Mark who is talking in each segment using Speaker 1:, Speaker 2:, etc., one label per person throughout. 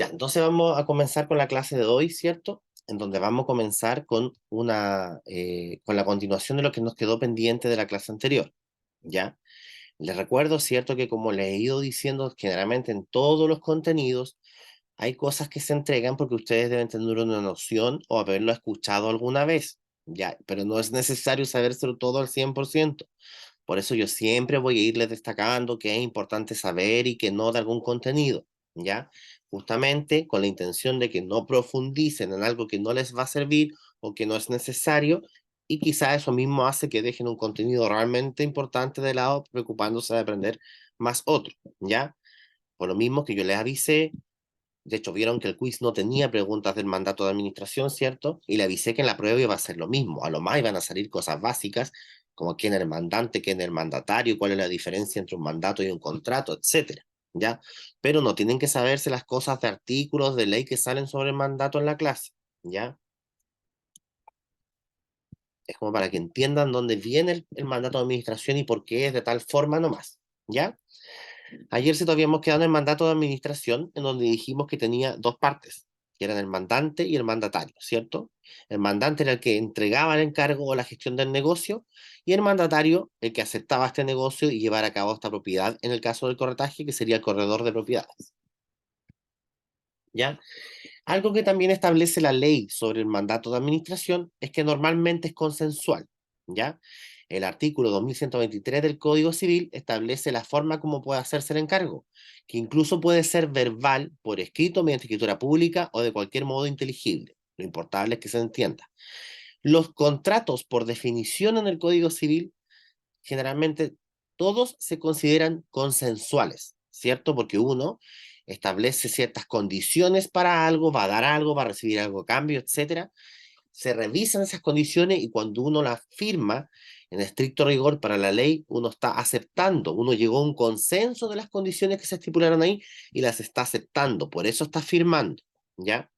Speaker 1: Ya, entonces vamos a comenzar con la clase de hoy, ¿cierto? En donde vamos a comenzar con con la continuación de lo que nos quedó pendiente de la clase anterior, ¿ya? Les recuerdo, ¿cierto? Que como les he ido diciendo, generalmente en todos los contenidos hay cosas que se entregan porque ustedes deben tener una noción o haberlo escuchado alguna vez, ¿ya? Pero no es necesario sabérselo todo al 100%. Por eso yo siempre voy a irles destacando que es importante saber y que no de algún contenido, ¿ya? Justamente con la intención de que no profundicen en algo que no les va a servir o que no es necesario, y quizá eso mismo hace que dejen un contenido realmente importante de lado, preocupándose de aprender más otro, ¿ya? Por lo mismo que yo les avisé, de hecho vieron que el quiz no tenía preguntas del mandato de administración, ¿cierto? Y le avisé que en la prueba iba a ser lo mismo, a lo más iban a salir cosas básicas, como quién es el mandante, quién es el mandatario, cuál es la diferencia entre un mandato y un contrato, etcétera, ¿ya? Pero no tienen que saberse las cosas de artículos de ley que salen sobre el mandato en la clase, ¿ya? Es como para que entiendan dónde viene el mandato de administración y por qué es de tal forma nomás, ¿ya? Ayer se todavía hemos quedado en el mandato de administración, en donde dijimos que tenía dos partes, que eran el mandante y el mandatario, ¿cierto? El mandante era el que entregaba el encargo o la gestión del negocio, y el mandatario el que aceptaba este negocio y llevar a cabo esta propiedad, en el caso del corretaje, que sería el corredor de propiedades, ¿ya? Algo que también establece la ley sobre el mandato de administración es que normalmente es consensual, ¿ya? El artículo 2123 del Código Civil establece la forma como puede hacerse el encargo, que incluso puede ser verbal, por escrito, mediante escritura pública o de cualquier modo inteligible. Lo importante es que se entienda. Los contratos, por definición en el Código Civil, generalmente todos se consideran consensuales, ¿cierto? Porque uno establece ciertas condiciones para algo, va a dar algo, va a recibir algo a cambio, etcétera. Se revisan esas condiciones y cuando uno las firma, en estricto rigor para la ley, uno está aceptando, uno llegó a un consenso de las condiciones que se estipularon ahí y las está aceptando, por eso está firmando, ¿ya?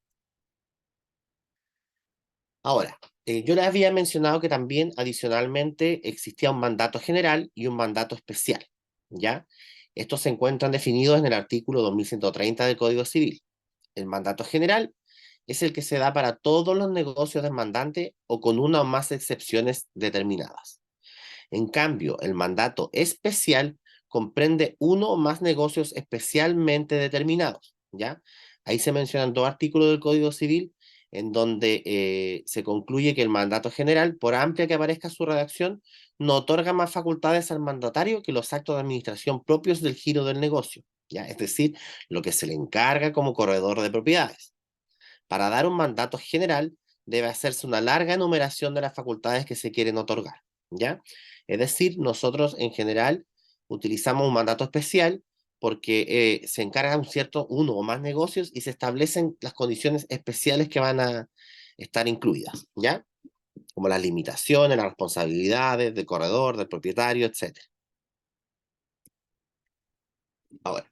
Speaker 1: Ahora, yo les había mencionado que también adicionalmente existía un mandato general y un mandato especial, ¿ya? Estos se encuentran definidos en el artículo 2130 del Código Civil. El mandato general es el que se da para todos los negocios del mandante o con una o más excepciones determinadas. En cambio, el mandato especial comprende uno o más negocios especialmente determinados, ¿ya? Ahí se mencionan dos artículos del Código Civil en donde se concluye que el mandato general, por amplia que aparezca su redacción, no otorga más facultades al mandatario que los actos de administración propios del giro del negocio, ¿ya? Es decir, lo que se le encarga como corredor de propiedades. Para dar un mandato general, debe hacerse una larga enumeración de las facultades que se quieren otorgar, ¿ya? Es decir, nosotros en general utilizamos un mandato especial porque se encargan uno o más negocios y se establecen las condiciones especiales que van a estar incluidas, ¿ya? Como las limitaciones, las responsabilidades del corredor, del propietario, etcétera. Ahora,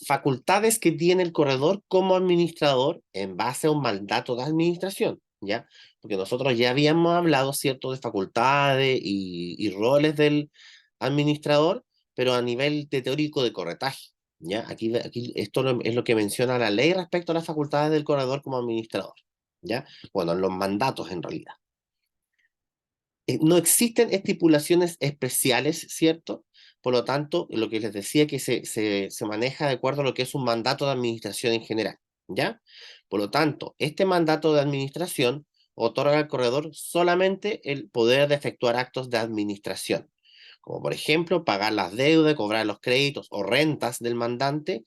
Speaker 1: facultades que tiene el corredor como administrador en base a un mandato de administración, ¿ya? Porque nosotros ya habíamos hablado, ¿cierto?, de facultades y roles del administrador, pero a nivel de teórico de corretaje, ¿ya? Aquí esto es lo que menciona la ley respecto a las facultades del corredor como administrador, ¿ya? Bueno, los mandatos en realidad. No existen estipulaciones especiales, ¿cierto? Por lo tanto, lo que les decía que se maneja de acuerdo a lo que es un mandato de administración en general, ¿ya? Por lo tanto, este mandato de administración otorga al corredor solamente el poder de efectuar actos de administración, como por ejemplo pagar las deudas, cobrar los créditos o rentas del mandante,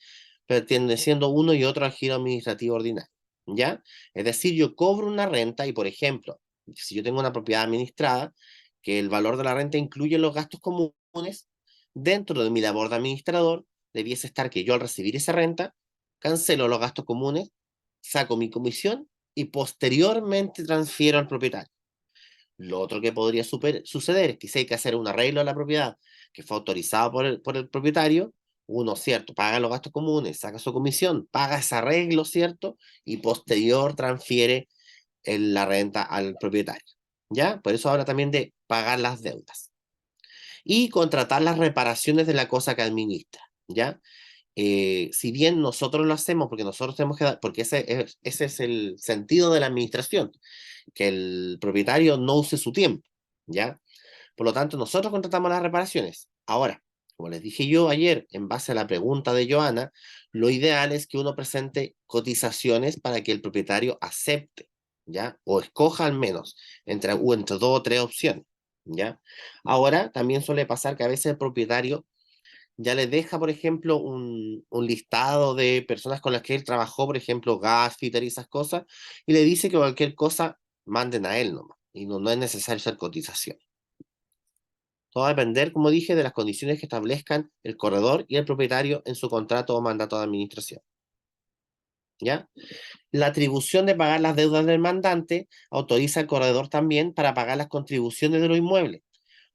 Speaker 1: perteneciendo uno y otro al giro administrativo ordinario, ¿ya? Es decir, yo cobro una renta y, por ejemplo, si yo tengo una propiedad administrada, que el valor de la renta incluye los gastos comunes, dentro de mi labor de administrador, debiese estar que yo al recibir esa renta, cancelo los gastos comunes, saco mi comisión y posteriormente transfiero al propietario. Lo otro que podría suceder es que si hay que hacer un arreglo a la propiedad que fue autorizado por el propietario, uno, ¿cierto? Paga los gastos comunes, saca su comisión, paga ese arreglo, ¿cierto? Y posterior transfiere la renta al propietario, ¿ya? Por eso habla también de pagar las deudas. Y contratar las reparaciones de la cosa que administra, ¿ya? si bien nosotros lo hacemos porque nosotros tenemos que dar, porque ese es el sentido de la administración, que el propietario no use su tiempo, ¿ya? Por lo tanto, nosotros contratamos las reparaciones. Ahora, como les dije yo ayer, en base a la pregunta de Joana, lo ideal es que uno presente cotizaciones para que el propietario acepte, ¿ya? O escoja al menos entre dos o tres opciones, ¿ya? Ahora, también suele pasar que a veces el propietario ya le deja, por ejemplo, un listado de personas con las que él trabajó, por ejemplo, gas, fitter y esas cosas, y le dice que cualquier cosa manden a él nomás, y no es necesario hacer cotización. Todo va a depender, como dije, de las condiciones que establezcan el corredor y el propietario en su contrato o mandato de administración. ¿Ya? La atribución de pagar las deudas del mandante autoriza al corredor también para pagar las contribuciones de los inmuebles,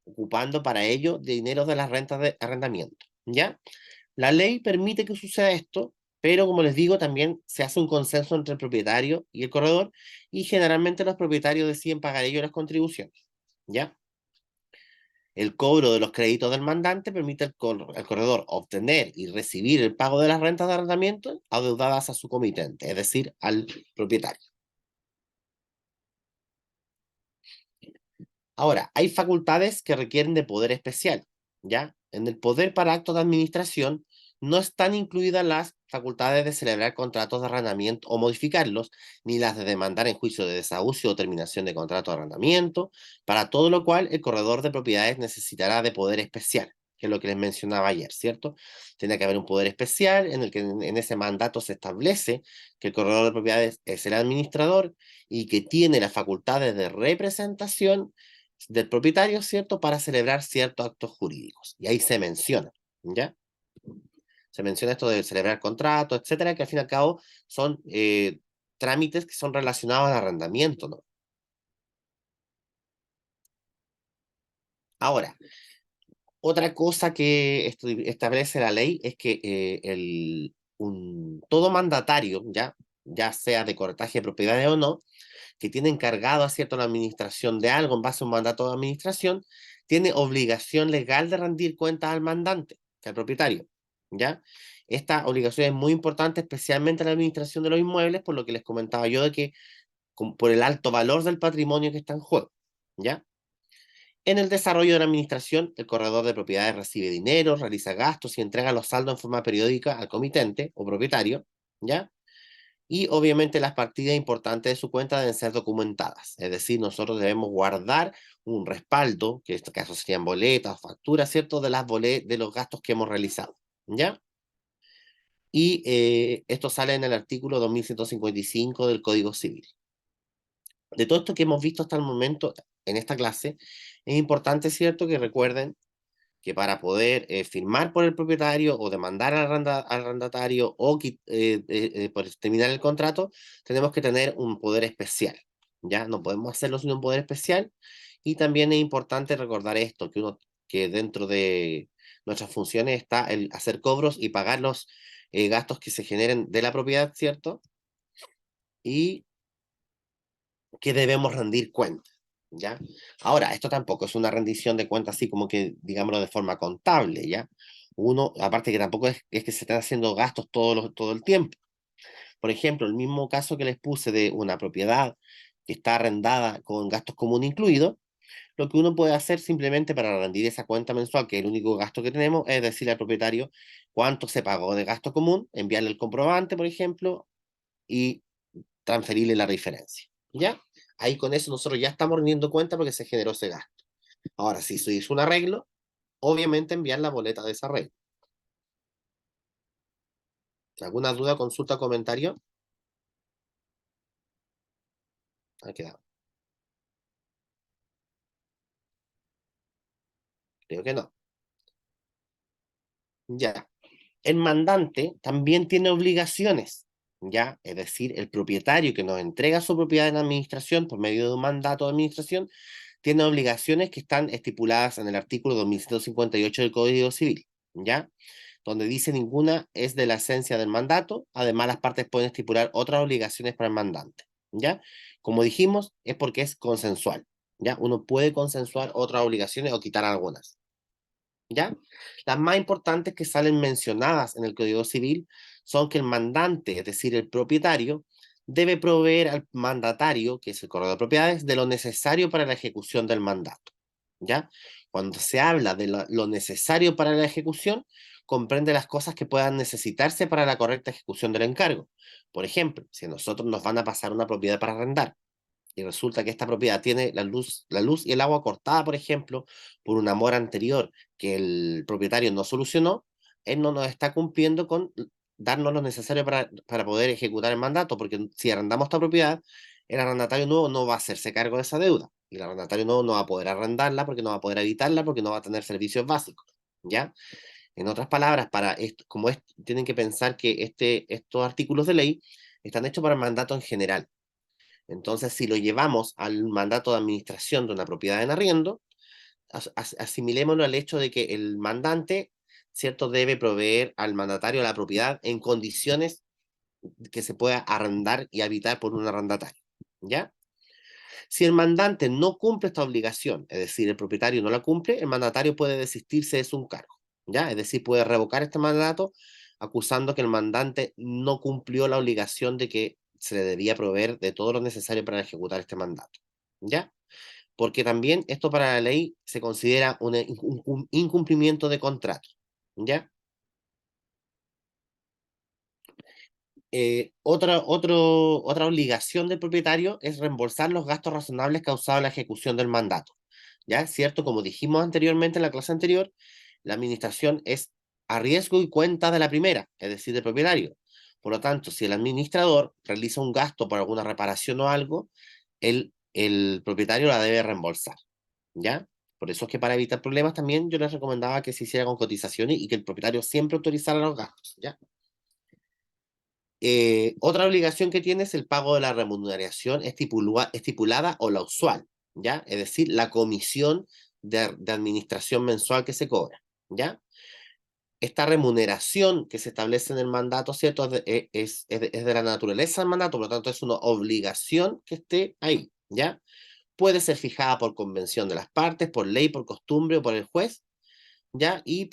Speaker 1: ocupando para ello dinero de las rentas de arrendamiento. ¿Ya? La ley permite que suceda esto, pero como les digo, también se hace un consenso entre el propietario y el corredor, y generalmente los propietarios deciden pagar ellos las contribuciones. ¿Ya? El cobro de los créditos del mandante permite al corredor obtener y recibir el pago de las rentas de arrendamiento adeudadas a su comitente, es decir, al propietario. Ahora, hay facultades que requieren de poder especial, ¿ya? En el poder para actos de administración no están incluidas las facultades de celebrar contratos de arrendamiento o modificarlos, ni las de demandar en juicio de desahucio o terminación de contrato de arrendamiento, para todo lo cual el corredor de propiedades necesitará de poder especial, que es lo que les mencionaba ayer, ¿cierto? Tiene que haber un poder especial en el que en ese mandato se establece que el corredor de propiedades es el administrador y que tiene las facultades de representación del propietario, ¿cierto? Para celebrar ciertos actos jurídicos. Y ahí se menciona, ¿ya? Se menciona esto de celebrar contratos, etcétera, que al fin y al cabo son trámites que son relacionados al arrendamiento, ¿no? Ahora, otra cosa que establece la ley es que todo mandatario, ya sea de corretaje de propiedades o no, que tiene encargado, ¿cierto?, la administración de algo en base a un mandato de administración, tiene obligación legal de rendir cuentas al mandante, que al propietario, ¿ya? Esta obligación es muy importante, especialmente en la administración de los inmuebles, por lo que les comentaba yo de que por el alto valor del patrimonio que está en juego, ¿ya? En el desarrollo de la administración, el corredor de propiedades recibe dinero, realiza gastos y entrega los saldos en forma periódica al comitente o propietario, ¿ya? Y obviamente las partidas importantes de su cuenta deben ser documentadas. Es decir, nosotros debemos guardar un respaldo, que en este caso serían boletas o facturas, ¿cierto? De los gastos que hemos realizado. ¿Ya? Y esto sale en el artículo 2155 del Código Civil. De todo esto que hemos visto hasta el momento en esta clase, es importante, ¿cierto?, que recuerden que para poder firmar por el propietario o demandar al arrendatario o por terminar el contrato, tenemos que tener un poder especial, ¿ya? No podemos hacerlo sin un poder especial. Y también es importante recordar esto, que dentro de nuestras funciones está el hacer cobros y pagar los gastos que se generen de la propiedad, ¿cierto? Y que debemos rendir cuentas, ¿ya? Ahora, esto tampoco es una rendición de cuentas así como que, digámoslo, de forma contable, ¿ya? Uno, aparte que tampoco es que se estén haciendo gastos todo el tiempo. Por ejemplo, el mismo caso que les puse de una propiedad que está arrendada con gastos comunes incluidos, lo que uno puede hacer simplemente para rendir esa cuenta mensual, que es el único gasto que tenemos, es decirle al propietario cuánto se pagó de gasto común, enviarle el comprobante, por ejemplo, y transferirle la diferencia. ¿Ya? Ahí con eso nosotros ya estamos rindiendo cuenta porque se generó ese gasto. Ahora, si se hizo un arreglo, obviamente enviar la boleta de ese arreglo. ¿Alguna duda, consulta, comentario? Ha quedado. Creo que no. Ya. El mandante también tiene obligaciones, ¿ya? Es decir, el propietario que nos entrega su propiedad en administración por medio de un mandato de administración tiene obligaciones que están estipuladas en el artículo 2158 del Código Civil, ¿ya? Donde dice ninguna es de la esencia del mandato. Además, las partes pueden estipular otras obligaciones para el mandante, ¿ya? Como dijimos, es porque es consensual, ¿ya? Uno puede consensuar otras obligaciones o quitar algunas. ¿ya? Las más importantes que salen mencionadas en el Código Civil son que el mandante, es decir, el propietario, debe proveer al mandatario, que es el corredor de propiedades, de lo necesario para la ejecución del mandato, ¿ya? Cuando se habla de lo necesario para la ejecución, comprende las cosas que puedan necesitarse para la correcta ejecución del encargo. Por ejemplo, si a nosotros nos van a pasar una propiedad para arrendar, y resulta que esta propiedad tiene la luz y el agua cortada, por ejemplo, por una mora anterior que el propietario no solucionó, él no nos está cumpliendo con darnos lo necesario para poder ejecutar el mandato, porque si arrendamos esta propiedad, el arrendatario nuevo no va a hacerse cargo de esa deuda, y el arrendatario nuevo no va a poder arrendarla, porque no va a poder evitarla, porque no va a tener servicios básicos, ¿ya? En otras palabras, para esto, tienen que pensar que estos artículos de ley están hechos para el mandato en general. Entonces, si lo llevamos al mandato de administración de una propiedad en arriendo, asimilémoslo al hecho de que el mandante, ¿cierto?, debe proveer al mandatario la propiedad en condiciones que se pueda arrendar y habitar por un arrendatario, ¿ya? Si el mandante no cumple esta obligación, es decir, el propietario no la cumple, el mandatario puede desistirse de su cargo, ¿ya? Es decir, puede revocar este mandato acusando que el mandante no cumplió la obligación de que se le debía proveer de todo lo necesario para ejecutar este mandato, ¿ya? Porque también esto para la ley se considera un incumplimiento de contrato, ¿ya? Otra obligación del propietario es reembolsar los gastos razonables causados en la ejecución del mandato. ¿Ya? Es cierto, como dijimos anteriormente en la clase anterior, la administración es a riesgo y cuenta de la primera, es decir, del propietario. Por lo tanto, si el administrador realiza un gasto por alguna reparación o algo, el propietario la debe reembolsar. ¿Ya? Por eso es que para evitar problemas también yo les recomendaba que se hiciera con cotizaciones y que el propietario siempre autorizara los gastos. ¿Ya? Otra obligación que tiene es el pago de la remuneración estipulada o la usual, ¿ya? Es decir, la comisión de administración mensual que se cobra, ¿ya? Esta remuneración que se establece en el mandato, ¿cierto? Es de la naturaleza del mandato, por lo tanto es una obligación que esté ahí, ¿ya? Puede ser fijada por convención de las partes, por ley, por costumbre o por el juez, ¿ya? Y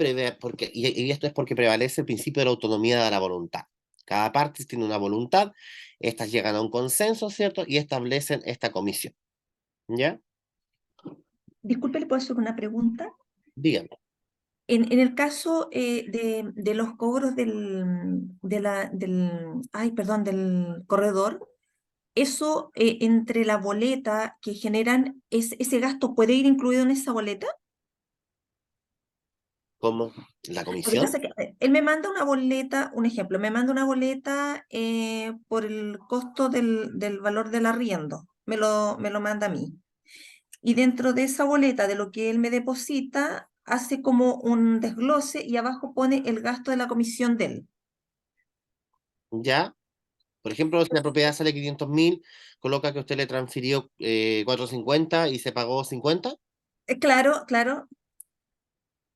Speaker 1: esto es porque prevalece el principio de la autonomía de la voluntad. Cada parte tiene una voluntad, estas llegan a un consenso, ¿cierto? Y establecen esta comisión, ¿ya?
Speaker 2: Disculpe, ¿le puedo hacer una pregunta?
Speaker 1: Díganme.
Speaker 2: En el caso de los cobros ay, perdón, del corredor, eso entre la boleta que generan, ¿ese gasto puede ir incluido en esa boleta?
Speaker 1: ¿Cómo? ¿La
Speaker 2: Lo que
Speaker 1: comisión?
Speaker 2: pasa es que él me manda una boleta, un ejemplo, me manda una boleta por el costo del valor del arriendo, me lo manda a mí. Y dentro de esa boleta, de lo que él me deposita, hace como un desglose y abajo pone el gasto de la comisión de él.
Speaker 1: ¿Ya? Por ejemplo, si la propiedad sale 500.000, coloca que usted le transfirió 450 y se pagó 50.
Speaker 2: Claro, claro,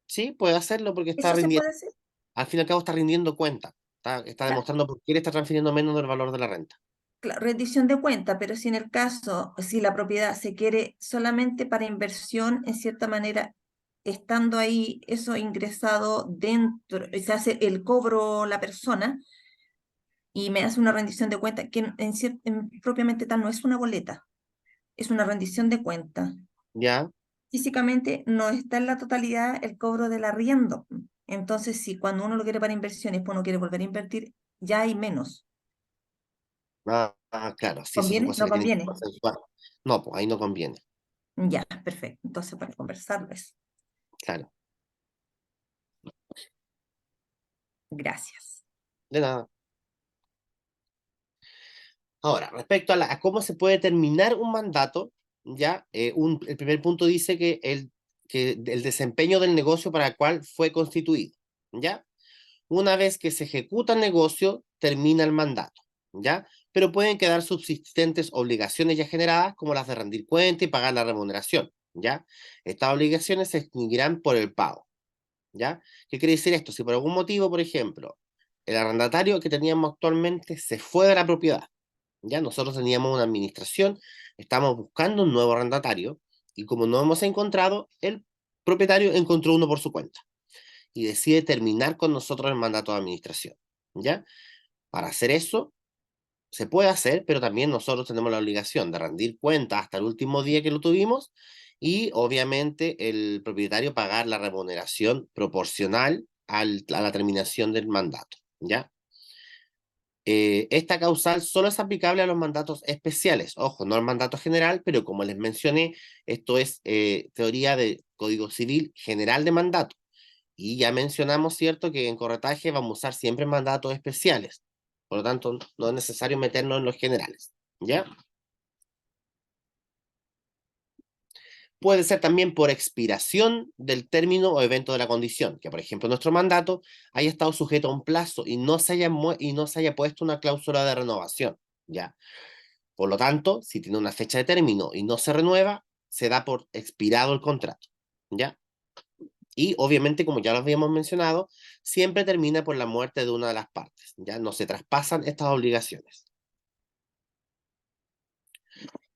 Speaker 1: Sí, puede hacerlo porque está
Speaker 2: eso se
Speaker 1: rindiendo,
Speaker 2: puede hacer.
Speaker 1: al fin y al cabo está rindiendo cuenta. Está
Speaker 2: Claro,
Speaker 1: demostrando por qué le está transfiriendo menos del valor de la renta.
Speaker 2: claro, rendición de cuenta, pero si en el caso, si la propiedad se quiere solamente para inversión, en cierta manera, estando ahí eso ingresado dentro, se hace el cobro la persona y me hace una rendición de cuenta que propiamente tal no es una boleta, es una rendición de cuenta.
Speaker 1: ¿Ya?
Speaker 2: Físicamente no está en la totalidad el cobro del arriendo. Entonces, si cuando uno lo quiere para inversiones, pues uno quiere volver a invertir, ya hay menos.
Speaker 1: Claro, sí, esas son
Speaker 2: ¿Conviene?
Speaker 1: cosas
Speaker 2: No
Speaker 1: que tienen que
Speaker 2: conviene.
Speaker 1: consensuar. No, pues ahí no conviene.
Speaker 2: Ya, perfecto. Entonces, para conversarles.
Speaker 1: Claro,
Speaker 2: Gracias.
Speaker 1: de nada. Ahora, respecto a cómo se puede terminar un mandato, ya, el primer punto dice que el desempeño del negocio para el cual fue constituido, ¿ya? Una vez que se ejecuta el negocio, termina el mandato, ¿ya? Pero pueden quedar subsistentes obligaciones ya generadas, como las de rendir cuenta y pagar la remuneración, ¿ya? Estas obligaciones se extinguirán por el pago, ¿ya? ¿Qué quiere decir esto? Si por algún motivo, por ejemplo, el arrendatario que teníamos actualmente se fue de la propiedad, ¿ya? Nosotros teníamos una administración, estamos buscando un nuevo arrendatario, y como no hemos encontrado, propietario encontró uno por su cuenta y decide terminar con nosotros el mandato de administración, ¿ya? Para hacer eso, se puede hacer, pero también nosotros tenemos la obligación de rendir cuenta hasta el último día que lo tuvimos y obviamente el propietario pagar la remuneración proporcional a la terminación del mandato, ¿ya? Esta causal solo es aplicable a los mandatos especiales. Ojo, no al mandato general, pero como les mencioné, esto es teoría del Código Civil General de Mandato. Y ya mencionamos, ¿cierto?, que en corretaje vamos a usar siempre mandatos especiales. Por lo tanto, no es necesario meternos en los generales, ¿ya? Puede ser también por expiración del término o evento de la condición, que por ejemplo nuestro mandato haya estado sujeto a un plazo y no se haya puesto una cláusula de renovación, ¿ya? Por lo tanto, si tiene una fecha de término y no se renueva, se da por expirado el contrato, ¿ya? Y obviamente, como ya lo habíamos mencionado, siempre termina por la muerte de una de las partes, ¿ya? No se traspasan estas obligaciones.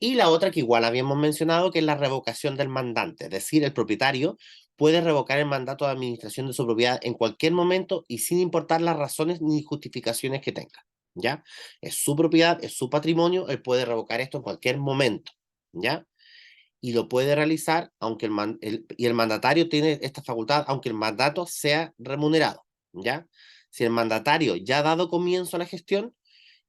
Speaker 1: Y la otra que igual habíamos mencionado, que es la revocación del mandante, es decir, el propietario puede revocar el mandato de administración de su propiedad en cualquier momento y sin importar las razones ni justificaciones que tenga, ¿ya? Es su propiedad, es su patrimonio, él puede revocar esto en cualquier momento, ¿ya? Y lo puede realizar aunque y el mandatario tiene esta facultad aunque el mandato sea remunerado, ¿ya? Si el mandatario ya ha dado comienzo a la gestión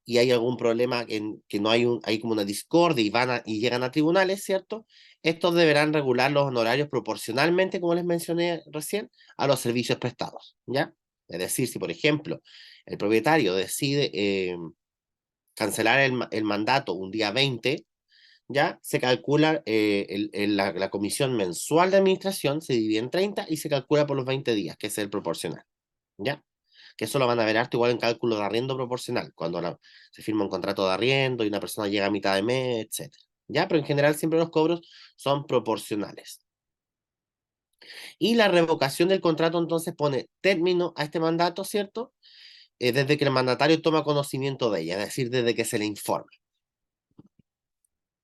Speaker 1: y hay algún problema que no hay como una discordia y llegan a tribunales, ¿cierto? Estos deberán regular los honorarios proporcionalmente, como les mencioné recién, a los servicios prestados, ¿ya? Es decir, si por ejemplo el propietario decide cancelar el mandato un día 20, ya se calcula la comisión mensual de administración, se divide en 30 y se calcula por los 20 días, que es el proporcional, ¿ya? Que eso lo van a ver harto igual en cálculo de arriendo proporcional, cuando se firma un contrato de arriendo y una persona llega a mitad de mes, etcétera. ¿Ya? Pero en general siempre los cobros son proporcionales. Y la revocación del contrato entonces pone término a este mandato, ¿cierto? Desde que el mandatario toma conocimiento de ella, es decir, desde que se le informa.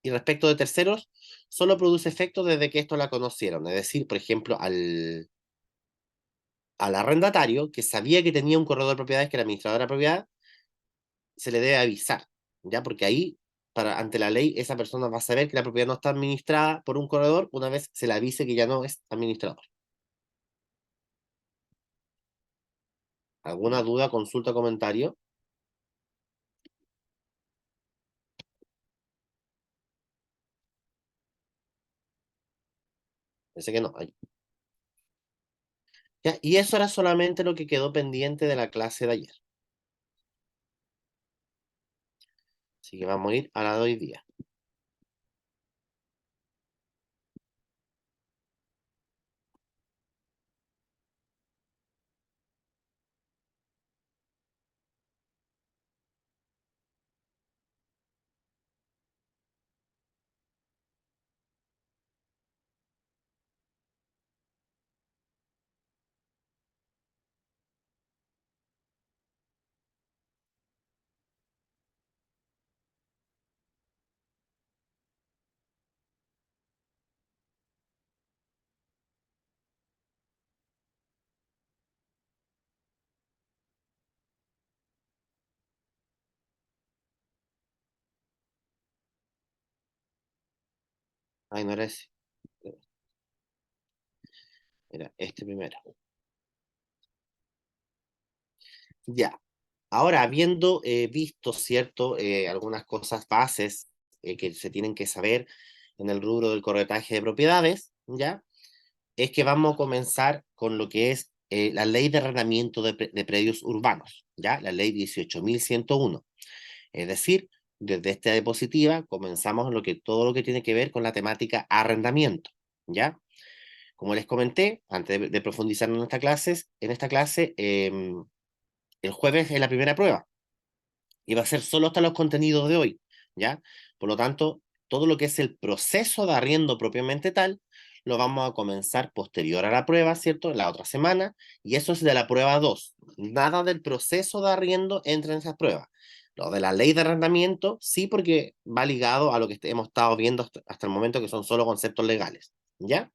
Speaker 1: Y respecto de terceros, solo produce efecto desde que estos la conocieron, es decir, por ejemplo, al arrendatario que sabía que tenía un corredor de propiedades, que era administrador de propiedad, se le debe avisar, ¿ya? Porque ahí, ante la ley, esa persona va a saber que la propiedad no está administrada por un corredor una vez se le avise que ya no es administrador. ¿Alguna duda, consulta, comentario? Parece que no. Ya, y eso era solamente lo que quedó pendiente de la clase de ayer. Así que vamos a ir a la de hoy día. Ay, no era ese. Era este primero. Ya. Ahora, habiendo visto, ¿cierto? Algunas cosas bases que se tienen que saber en el rubro del corretaje de propiedades, ¿ya? Es que vamos a comenzar con lo que es la ley de arrendamiento de predios urbanos, ¿ya? La ley 18.101. Es decir, desde esta diapositiva comenzamos todo lo que tiene que ver con la temática arrendamiento, ¿ya? Como les comenté, antes de profundizar en esta clase, el jueves es la primera prueba y va a ser solo hasta los contenidos de hoy, ¿ya? Por lo tanto, todo lo que es el proceso de arriendo propiamente tal, lo vamos a comenzar posterior a la prueba, ¿cierto? La otra semana, y eso es de la prueba 2. Nada del proceso de arriendo entra en esas pruebas. Lo de la ley de arrendamiento, sí, porque va ligado a lo que hemos estado viendo hasta el momento, que son solo conceptos legales, ¿ya?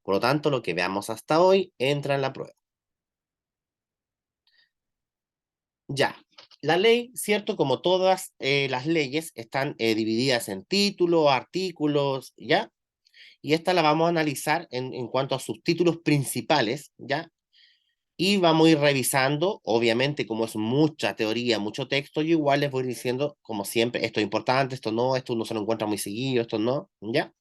Speaker 1: Por lo tanto, lo que veamos hasta hoy entra en la prueba. Ya, la ley, ¿cierto? Como todas las leyes, están divididas en títulos, artículos, ¿ya? Y esta la vamos a analizar en cuanto a sus títulos principales, ¿ya? Y vamos a ir revisando, obviamente, como es mucha teoría, mucho texto, yo igual les voy diciendo, como siempre, esto es importante, esto no se lo encuentra muy seguido, esto no, ¿ya?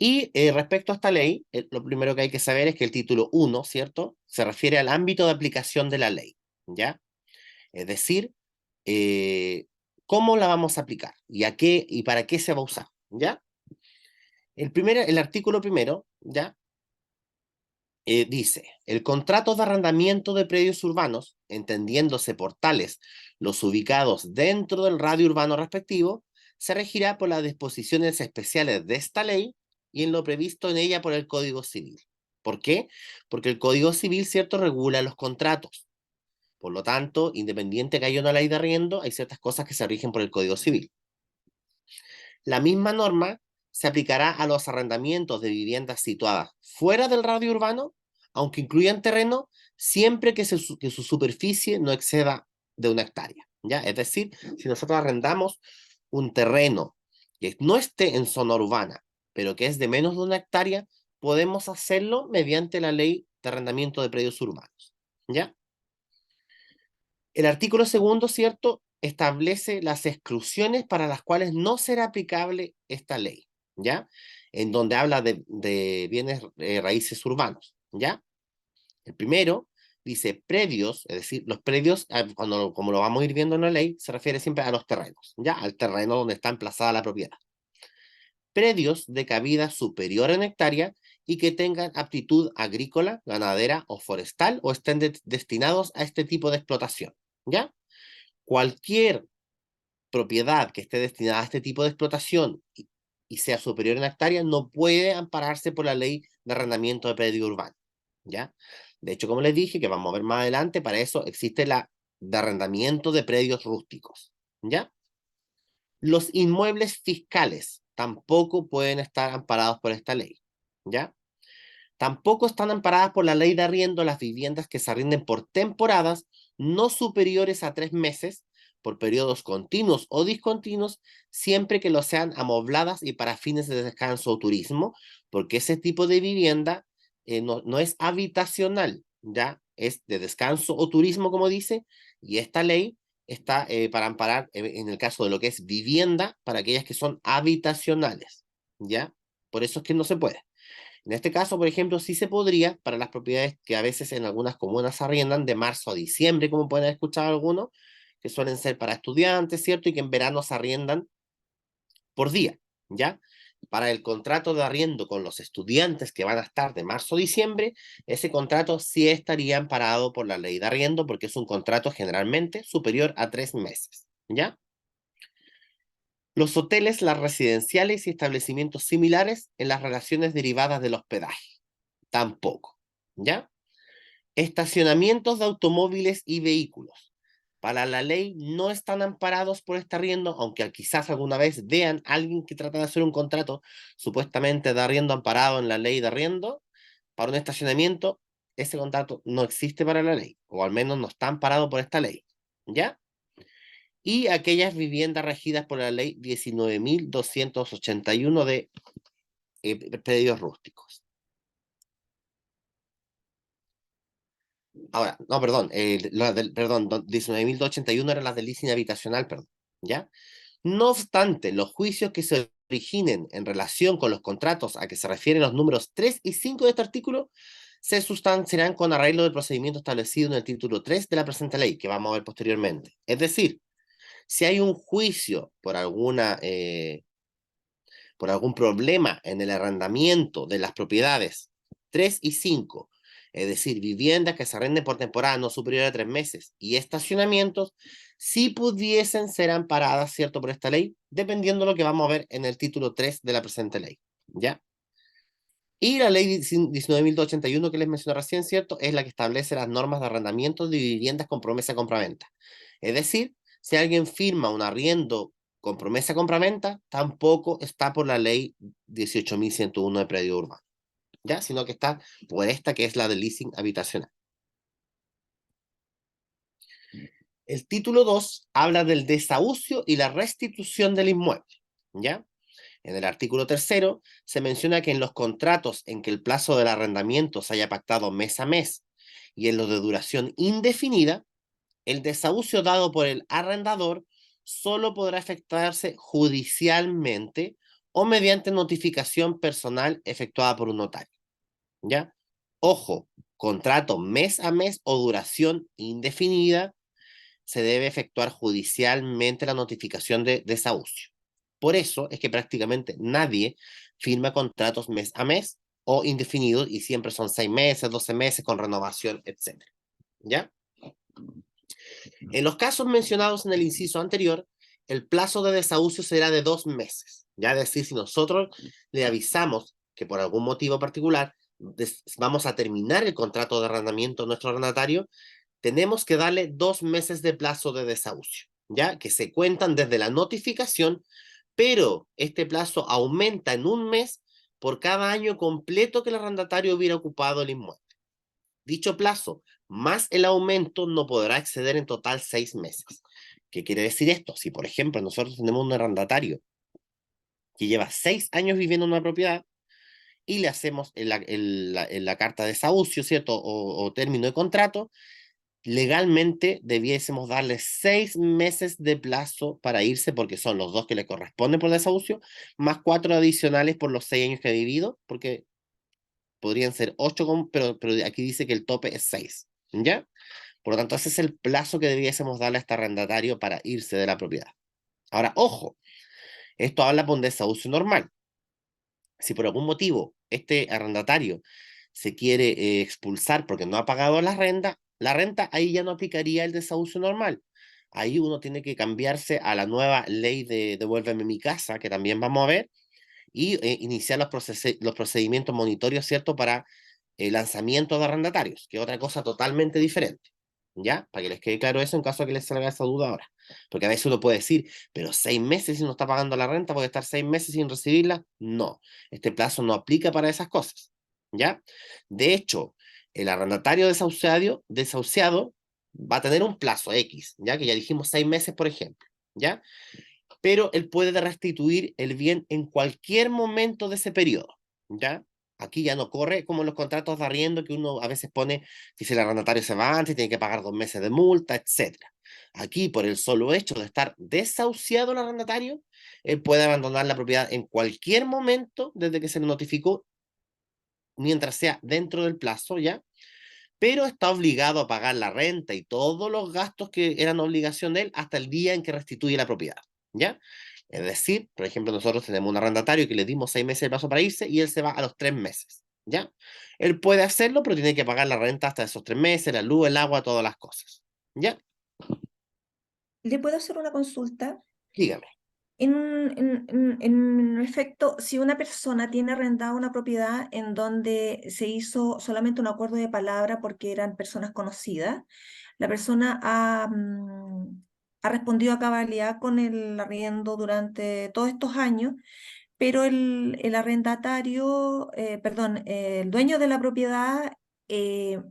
Speaker 1: Y respecto a esta ley, lo primero que hay que saber es que el título 1, ¿cierto? Se refiere al ámbito de aplicación de la ley, ¿ya? Es decir, eh, ¿cómo la vamos a aplicar? ¿Y a qué y para qué se va a usar? ¿Ya? El artículo primero, ¿ya? Dice, el contrato de arrendamiento de predios urbanos, entendiéndose por tales los ubicados dentro del radio urbano respectivo, se regirá por las disposiciones especiales de esta ley y en lo previsto en ella por el Código Civil. ¿Por qué? Porque el Código Civil, ¿cierto?, regula los contratos. Por lo tanto, independiente que haya una ley de arriendo, hay ciertas cosas que se rigen por el Código Civil. La misma norma se aplicará a los arrendamientos de viviendas situadas fuera del radio urbano, aunque incluyan terreno, siempre que su superficie no exceda de 1 hectárea, ¿ya? Es decir, si nosotros arrendamos un terreno que no esté en zona urbana, pero que es de menos de 1 hectárea, podemos hacerlo mediante la ley de arrendamiento de predios urbanos, ¿ya? El artículo segundo, ¿cierto?, establece las exclusiones para las cuales no será aplicable esta ley, ¿ya? En donde habla de bienes raíces urbanos, ¿ya? El primero dice predios, es decir, los predios, como lo vamos a ir viendo en la ley, se refiere siempre a los terrenos, ¿ya? Al terreno donde está emplazada la propiedad. Predios de cabida superior en hectárea y que tengan aptitud agrícola, ganadera o forestal o estén destinados a este tipo de explotación, ¿ya? Cualquier propiedad que esté destinada a este tipo de explotación y sea superior en hectárea no puede ampararse por la ley de arrendamiento de predio urbano, ¿ya? De hecho, como les dije, que vamos a ver más adelante, para eso existe la de arrendamiento de predios rústicos, ¿ya? Los inmuebles fiscales tampoco pueden estar amparados por esta ley, ¿ya? Tampoco están amparadas por la ley de arriendo las viviendas que se arrienden por temporadas no superiores a 3 meses, por periodos continuos o discontinuos, siempre que lo sean amobladas y para fines de descanso o turismo, porque ese tipo de vivienda no es habitacional, ya es de descanso o turismo, como dice, y esta ley está para amparar, en el caso de lo que es vivienda, para aquellas que son habitacionales, ¿ya? Por eso es que no se puede. En este caso, por ejemplo, sí se podría para las propiedades que a veces en algunas comunas arriendan de marzo a diciembre, como pueden haber escuchado algunos, que suelen ser para estudiantes, ¿cierto? Y que en verano se arriendan por día, ¿ya? Para el contrato de arriendo con los estudiantes que van a estar de marzo a diciembre, ese contrato sí estaría amparado por la ley de arriendo porque es un contrato generalmente superior a 3 meses, ¿ya? Los hoteles, las residenciales y establecimientos similares en las relaciones derivadas del hospedaje. Tampoco, ¿ya? Estacionamientos de automóviles y vehículos. Para la ley no están amparados por este arriendo, aunque quizás alguna vez vean a alguien que trata de hacer un contrato supuestamente de arriendo amparado en la ley de arriendo, para un estacionamiento, ese contrato no existe para la ley, o al menos no está amparado por esta ley, ¿ya? Y aquellas viviendas regidas por la ley 19.281 de predios rústicos. Ahora, no, perdón, perdón, 19.281 eran las del leasing habitacional, perdón, ¿ya? No obstante, los juicios que se originen en relación con los contratos a que se refieren los números 3 y 5 de este artículo se sustanciarán con arreglo del procedimiento establecido en el título 3 de la presente ley, que vamos a ver posteriormente. Es decir, si hay un juicio por algún problema en el arrendamiento de las propiedades 3 y 5, es decir, viviendas que se arrenden por temporada no superior a 3 meses y estacionamientos, sí pudiesen ser amparadas, ¿cierto?, por esta ley, dependiendo de lo que vamos a ver en el título 3 de la presente ley, ¿ya? Y la ley 19.281 que les mencioné recién, ¿cierto?, es la que establece las normas de arrendamiento de viviendas con promesa de compraventa. Es decir, si alguien firma un arriendo con promesa de compraventa, tampoco está por la ley 18.101 de predio urbano. ¿ya? Sino que está por esta que es la de leasing habitacional. El título 2 habla del desahucio y la restitución del inmueble, ¿ya? En el artículo 3 se menciona que en los contratos en que el plazo del arrendamiento se haya pactado mes a mes y en los de duración indefinida, el desahucio dado por el arrendador solo podrá efectuarse judicialmente o mediante notificación personal efectuada por un notario, ¿ya? Ojo, contrato mes a mes o duración indefinida, se debe efectuar judicialmente la notificación de desahucio. Por eso es que prácticamente nadie firma contratos mes a mes o indefinidos y siempre son 6 meses, 12 meses con renovación, etc. ¿Ya? En los casos mencionados en el inciso anterior, el plazo de desahucio será de 2 meses. Ya es decir, si nosotros le avisamos que por algún motivo particular vamos a terminar el contrato de arrendamiento a nuestro arrendatario, tenemos que darle 2 meses de plazo de desahucio, ¿ya? Que se cuentan desde la notificación, pero este plazo aumenta en 1 mes por cada año completo que el arrendatario hubiera ocupado el inmueble. Dicho plazo, más el aumento, no podrá exceder en total 6 meses. ¿Qué quiere decir esto? Si, por ejemplo, nosotros tenemos un arrendatario que lleva 6 años viviendo en una propiedad y le hacemos en la carta de desahucio, ¿cierto? O término de contrato, legalmente debiésemos darle 6 meses de plazo para irse, porque son los 2 que le corresponden por desahucio, más 4 adicionales por los 6 años que ha vivido, porque podrían ser 8, pero aquí dice que el tope es 6, ¿ya? Por lo tanto, ese es el plazo que debiésemos darle a este arrendatario para irse de la propiedad. Ahora, ojo, esto habla por un desahucio normal. Si por algún motivo este arrendatario se quiere expulsar porque no ha pagado la renta ahí ya no aplicaría el desahucio normal. Ahí uno tiene que cambiarse a la nueva ley de Devuélveme mi casa, que también vamos a ver, y iniciar los procedimientos monitorios, ¿cierto? Para el lanzamiento de arrendatarios, que es otra cosa totalmente diferente. ¿Ya? Para que les quede claro eso en caso de que les salga esa duda ahora. Porque a veces uno puede decir, pero 6 meses si no está pagando la renta, puede estar 6 meses sin recibirla. No, este plazo no aplica para esas cosas. ¿Ya? De hecho, el arrendatario desahuciado va a tener un plazo X, ¿ya? Que ya dijimos 6 meses, por ejemplo. ¿Ya? Pero él puede restituir el bien en cualquier momento de ese periodo, ¿ya? Aquí ya no corre como en los contratos de arriendo que uno a veces pone que si el arrendatario se va antes tiene que pagar 2 meses de multa, etcétera. Aquí, por el solo hecho de estar desahuciado el arrendatario, él puede abandonar la propiedad en cualquier momento desde que se le notificó, mientras sea dentro del plazo, ¿ya? Pero está obligado a pagar la renta y todos los gastos que eran obligación de él hasta el día en que restituye la propiedad, ¿ya? Es decir, por ejemplo, nosotros tenemos un arrendatario que le dimos 6 meses de plazo para irse y él se va a los 3 meses, ¿ya? Él puede hacerlo, pero tiene que pagar la renta hasta esos 3 meses, la luz, el agua, todas las cosas, ¿ya?
Speaker 2: ¿Le puedo hacer una consulta?
Speaker 1: Dígame.
Speaker 2: En efecto, si una persona tiene arrendada una propiedad en donde se hizo solamente un acuerdo de palabra porque eran personas conocidas, la persona ha respondido a cabalidad con el arriendo durante todos estos años, pero el arrendatario, perdón, el dueño de la propiedad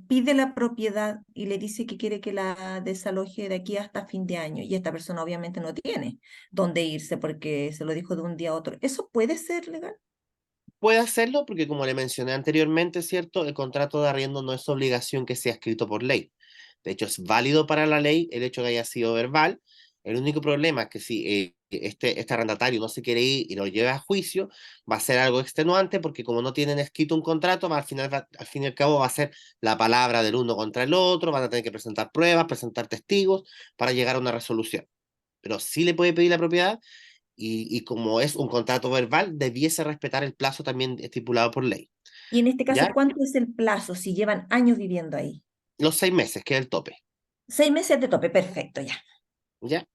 Speaker 2: pide la propiedad y le dice que quiere que la desaloje de aquí hasta fin de año. Y esta persona obviamente no tiene dónde irse porque se lo dijo de un día a otro. ¿Eso puede ser legal?
Speaker 1: Puede hacerlo porque, como le mencioné anteriormente, ¿cierto? El contrato de arriendo no es obligación que sea escrito por ley. De hecho, es válido para la ley el hecho de que haya sido verbal. El único problema es que si este arrendatario no se quiere ir y lo lleva a juicio, va a ser algo extenuante porque como no tienen escrito un contrato, al fin y al cabo va a ser la palabra del uno contra el otro, van a tener que presentar pruebas, presentar testigos para llegar a una resolución. Pero sí le puede pedir la propiedad y como es un contrato verbal, debiese respetar el plazo también estipulado por ley.
Speaker 2: Y en este caso,
Speaker 1: ¿Ya?
Speaker 2: ¿cuánto es el plazo si llevan años viviendo ahí?
Speaker 1: Los 6 meses, que es el tope.
Speaker 2: 6 meses de tope, perfecto, ya.
Speaker 1: ¿Ya?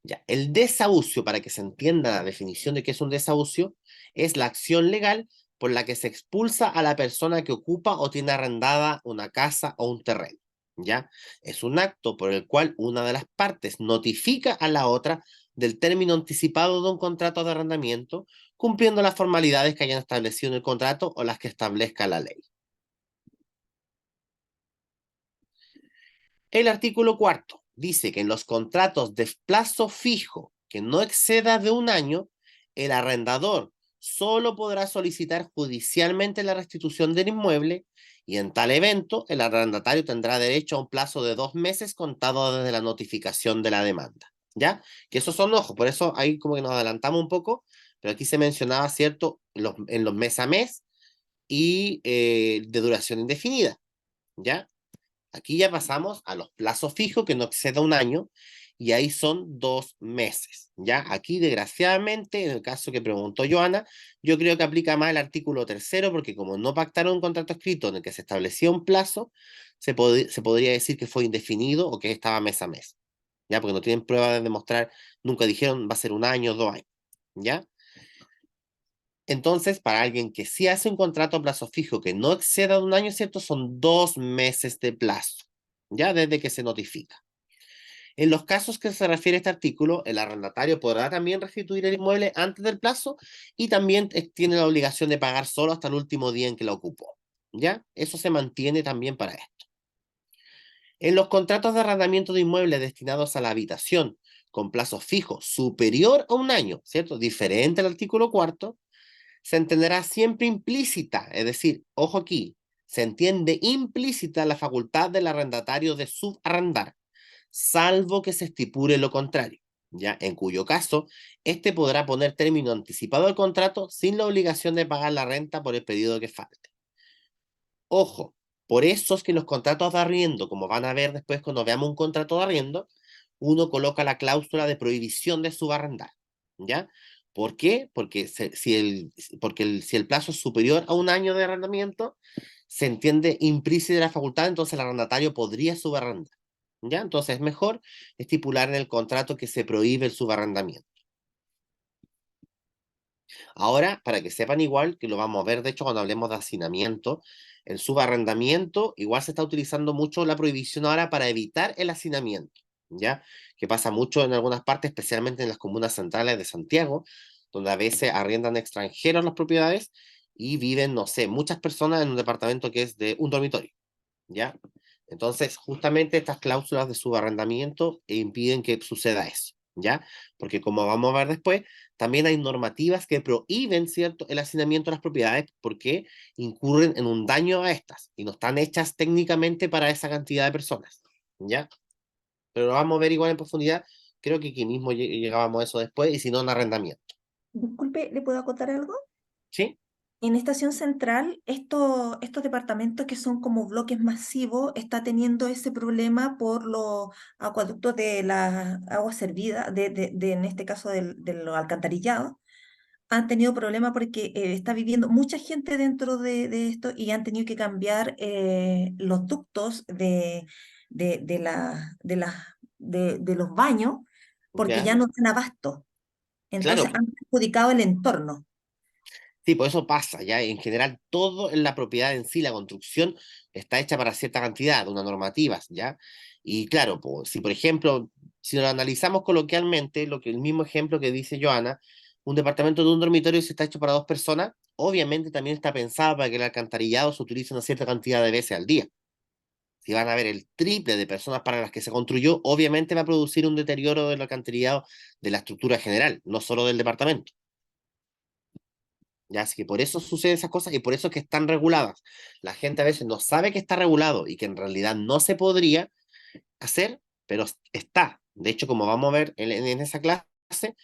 Speaker 1: Ya. El desahucio, para que se entienda la definición de qué es un desahucio, es la acción legal por la que se expulsa a la persona que ocupa o tiene arrendada una casa o un terreno. ¿Ya? Es un acto por el cual una de las partes notifica a la otra del término anticipado de un contrato de arrendamiento cumpliendo las formalidades que hayan establecido en el contrato o las que establezca la ley. El artículo cuarto dice que en los contratos de plazo fijo que no exceda de un año, el arrendador solo podrá solicitar judicialmente la restitución del inmueble y en tal evento el arrendatario tendrá derecho a un plazo de 2 meses contado desde la notificación de la demanda. ¿Ya? Que esos son ojos, por eso ahí como que nos adelantamos un poco, pero aquí se mencionaba, ¿cierto? En los mes a mes y de duración indefinida. ¿Ya? Aquí ya pasamos a los plazos fijos que no exceda un año y ahí son 2 meses. Ya aquí, desgraciadamente, en el caso que preguntó Joana, yo creo que aplica más el artículo tercero porque como no pactaron un contrato escrito en el que se establecía un plazo, se podría decir que fue indefinido o que estaba mes a mes. Ya, porque no tienen prueba de demostrar, nunca dijeron va a ser un año o 2 años. ¿Ya? Entonces, para alguien que sí hace un contrato a plazo fijo que no exceda de un año, ¿cierto? Son 2 meses de plazo, ya desde que se notifica. En los casos que se refiere a este artículo, el arrendatario podrá también restituir el inmueble antes del plazo y también tiene la obligación de pagar solo hasta el último día en que lo ocupó. ¿Ya? Eso se mantiene también para esto. En los contratos de arrendamiento de inmuebles destinados a la habitación con plazo fijo superior a un año, ¿cierto? Diferente al artículo cuarto, se entenderá siempre implícita, es decir, ojo aquí, se entiende implícita la facultad del arrendatario de subarrendar, salvo que se estipule lo contrario, ya en cuyo caso, éste podrá poner término anticipado al contrato sin la obligación de pagar la renta por el periodo que falte. Ojo, por eso es que los contratos de arriendo, como van a ver después cuando veamos un contrato de arriendo, uno coloca la cláusula de prohibición de subarrendar, ¿ya? ¿Por qué? Porque si el plazo es superior a un año de arrendamiento, se entiende implícita la facultad, entonces el arrendatario podría subarrendar, ¿ya? Entonces es mejor estipular en el contrato que se prohíbe el subarrendamiento. Ahora, para que sepan igual, que lo vamos a ver, de hecho, cuando hablemos de hacinamiento, el subarrendamiento, igual se está utilizando mucho la prohibición ahora para evitar el hacinamiento, ¿ya? Que pasa mucho en algunas partes, especialmente en las comunas centrales de Santiago, donde a veces arriendan extranjeros las propiedades y viven, no sé, muchas personas en un departamento que es de un dormitorio, ¿ya? Entonces, justamente estas cláusulas de subarrendamiento impiden que suceda eso, ¿ya? Porque como vamos a ver después, también hay normativas que prohíben, ¿cierto?, el hacinamiento de las propiedades porque incurren en un daño a estas y no están hechas técnicamente para esa cantidad de personas, ¿ya? Pero lo vamos a ver igual en profundidad. Creo que aquí mismo llegábamos a eso después y si no, en arrendamiento,
Speaker 2: Disculpe, ¿le puedo acotar algo?
Speaker 1: ¿sí?
Speaker 2: En Estación Central, estos departamentos que son como bloques masivos, está teniendo ese problema por los acueductos de la agua servida, en este caso de los alcantarillados. Han tenido problemas porque está viviendo mucha gente dentro de esto y han tenido que cambiar los ductos de los baños porque
Speaker 1: ¿Ya?
Speaker 2: ya no dan abasto.
Speaker 1: Claro,
Speaker 2: Entonces han perjudicado el entorno.
Speaker 1: sí, pues eso pasa, ya en general todo en la propiedad en sí, la construcción está hecha para cierta cantidad, una normativa, ¿ya? Y claro, pues, si por ejemplo, si lo analizamos coloquialmente, lo que el mismo ejemplo que dice Joana, un departamento de un dormitorio si está hecho para 2 personas, obviamente también está pensado para que el alcantarillado se utilice una cierta cantidad de veces al día. Si van a ver el triple de personas para las que se construyó, obviamente va a producir un deterioro del alcantarillado de la estructura general, no solo del departamento. Ya, así que por eso suceden esas cosas y por eso es que están reguladas. La gente a veces no sabe que está regulado y que en realidad no se podría hacer, pero está. De hecho, como vamos a ver en esa clase,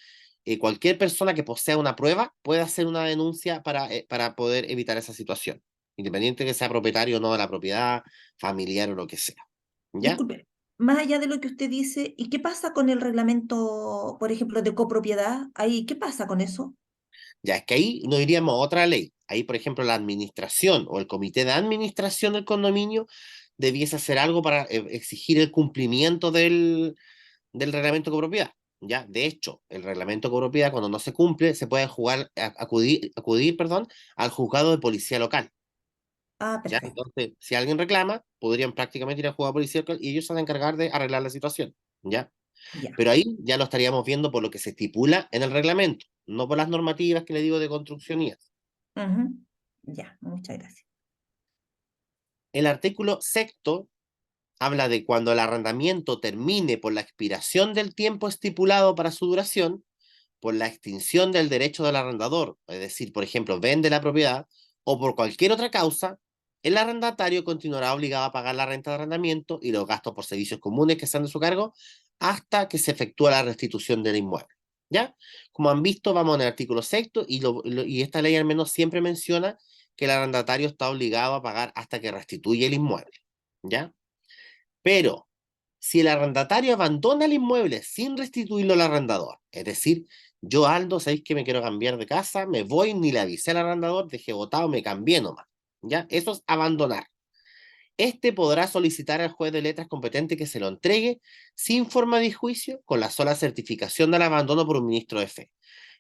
Speaker 1: cualquier persona que posea una prueba puede hacer una denuncia para poder evitar esa situación, independiente que sea propietario o no de la propiedad, familiar o lo que sea. ¿Ya?
Speaker 2: Disculpe, más allá de lo que usted dice, ¿y qué pasa con el reglamento, por ejemplo, de copropiedad? Ahí, ¿qué pasa con eso?
Speaker 1: Ya es que ahí no iríamos a otra ley. Ahí, por ejemplo, la administración o el comité de administración del condominio debiese hacer algo para exigir el cumplimiento del reglamento de copropiedad. Ya, de hecho, el reglamento de copropiedad, cuando no se cumple, se puede acudir, perdón, al juzgado de policía local.
Speaker 2: Ah,
Speaker 1: ¿Ya?
Speaker 2: perfecto.
Speaker 1: Entonces, si alguien reclama, podrían prácticamente ir al juzgado de policía local y ellos se van a encargar de arreglar la situación. ¿Ya?
Speaker 2: Ya.
Speaker 1: Pero ahí ya lo estaríamos viendo por lo que se estipula en el reglamento. no por las normativas que le digo de construcción y eso.
Speaker 2: Ujú. Ya, muchas gracias.
Speaker 1: El artículo sexto habla de cuando el arrendamiento termine por la expiración del tiempo estipulado para su duración, por la extinción del derecho del arrendador, es decir, por ejemplo, vende la propiedad, o por cualquier otra causa, el arrendatario continuará obligado a pagar la renta de arrendamiento y los gastos por servicios comunes que sean de su cargo hasta que se efectúe la restitución del inmueble. ¿Ya? Como han visto, vamos en el artículo sexto y esta ley al menos siempre menciona que el arrendatario está obligado a pagar hasta que restituye el inmueble. ¿Ya? Pero si el arrendatario abandona el inmueble sin restituirlo al arrendador, es decir, yo, Aldo, sabéis que me quiero cambiar de casa, me voy, ni le avisé al arrendador, dejé botado, me cambié nomás. ¿Ya? Eso es abandonar. Este podrá solicitar al juez de letras competente que se lo entregue sin forma de juicio con la sola certificación del abandono por un ministro de fe.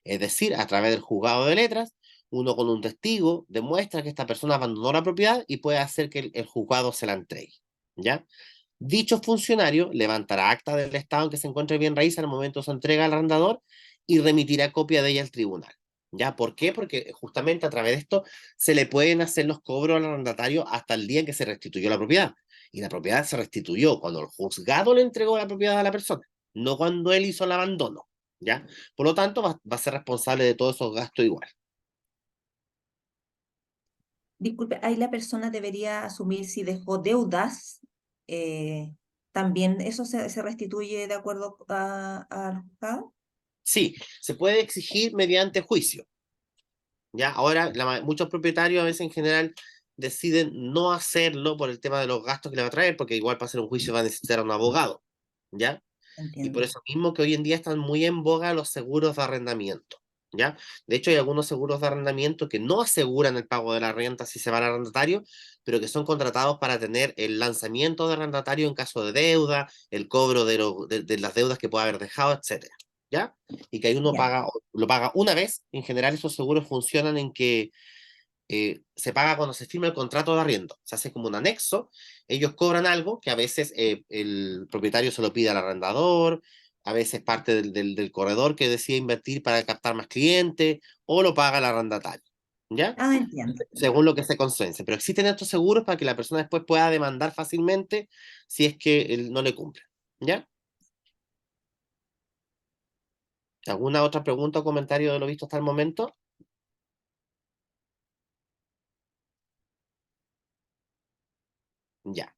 Speaker 1: Es decir, a través del juzgado de letras, uno con un testigo demuestra que esta persona abandonó la propiedad y puede hacer que el juzgado se la entregue. ¿Ya? Dicho funcionario levantará acta del estado en que se encuentre bien raíz al momento de su entrega al arrendador y remitirá copia de ella al tribunal. ¿Ya? ¿Por qué? Porque justamente a través de esto se le pueden hacer los cobros al arrendatario hasta el día en que se restituyó la propiedad. Y la propiedad se restituyó cuando el juzgado le entregó la propiedad a la persona, no cuando él hizo el abandono. ¿Ya? Por lo tanto, va a ser responsable de todos esos gastos igual.
Speaker 2: Disculpe, ahí la persona debería asumir si dejó deudas. eh, También eso se restituye de acuerdo al juzgado.
Speaker 1: Sí, se puede exigir mediante juicio. ¿Ya? Ahora, muchos propietarios a veces en general deciden no hacerlo por el tema de los gastos que le va a traer, porque igual para hacer un juicio va a necesitar un abogado, ¿ya? Y por
Speaker 2: Entiendo.
Speaker 1: eso mismo que hoy en día están muy en boga los seguros de arrendamiento, ¿ya? De hecho, hay algunos seguros de arrendamiento que no aseguran el pago de la renta si se va al arrendatario, pero que son contratados para tener el lanzamiento de arrendatario en caso de deuda, el cobro de las deudas que pueda haber dejado, etcétera, ¿ya? Y que ahí uno
Speaker 2: Ya.
Speaker 1: paga, lo paga una vez. En general, esos seguros funcionan en que se paga cuando se firma el contrato de arriendo. Se hace como un anexo, ellos cobran algo que a veces el propietario se lo pide al arrendador, a veces parte del corredor que decide invertir para captar más clientes, o lo paga el arrendatario, ¿ya?
Speaker 2: Ah, entiendo.
Speaker 1: Según lo que se consense. Pero existen estos seguros para que la persona después pueda demandar fácilmente si es que él no le cumple, ¿ya? ¿Alguna otra pregunta o comentario de lo visto hasta el momento? Ya.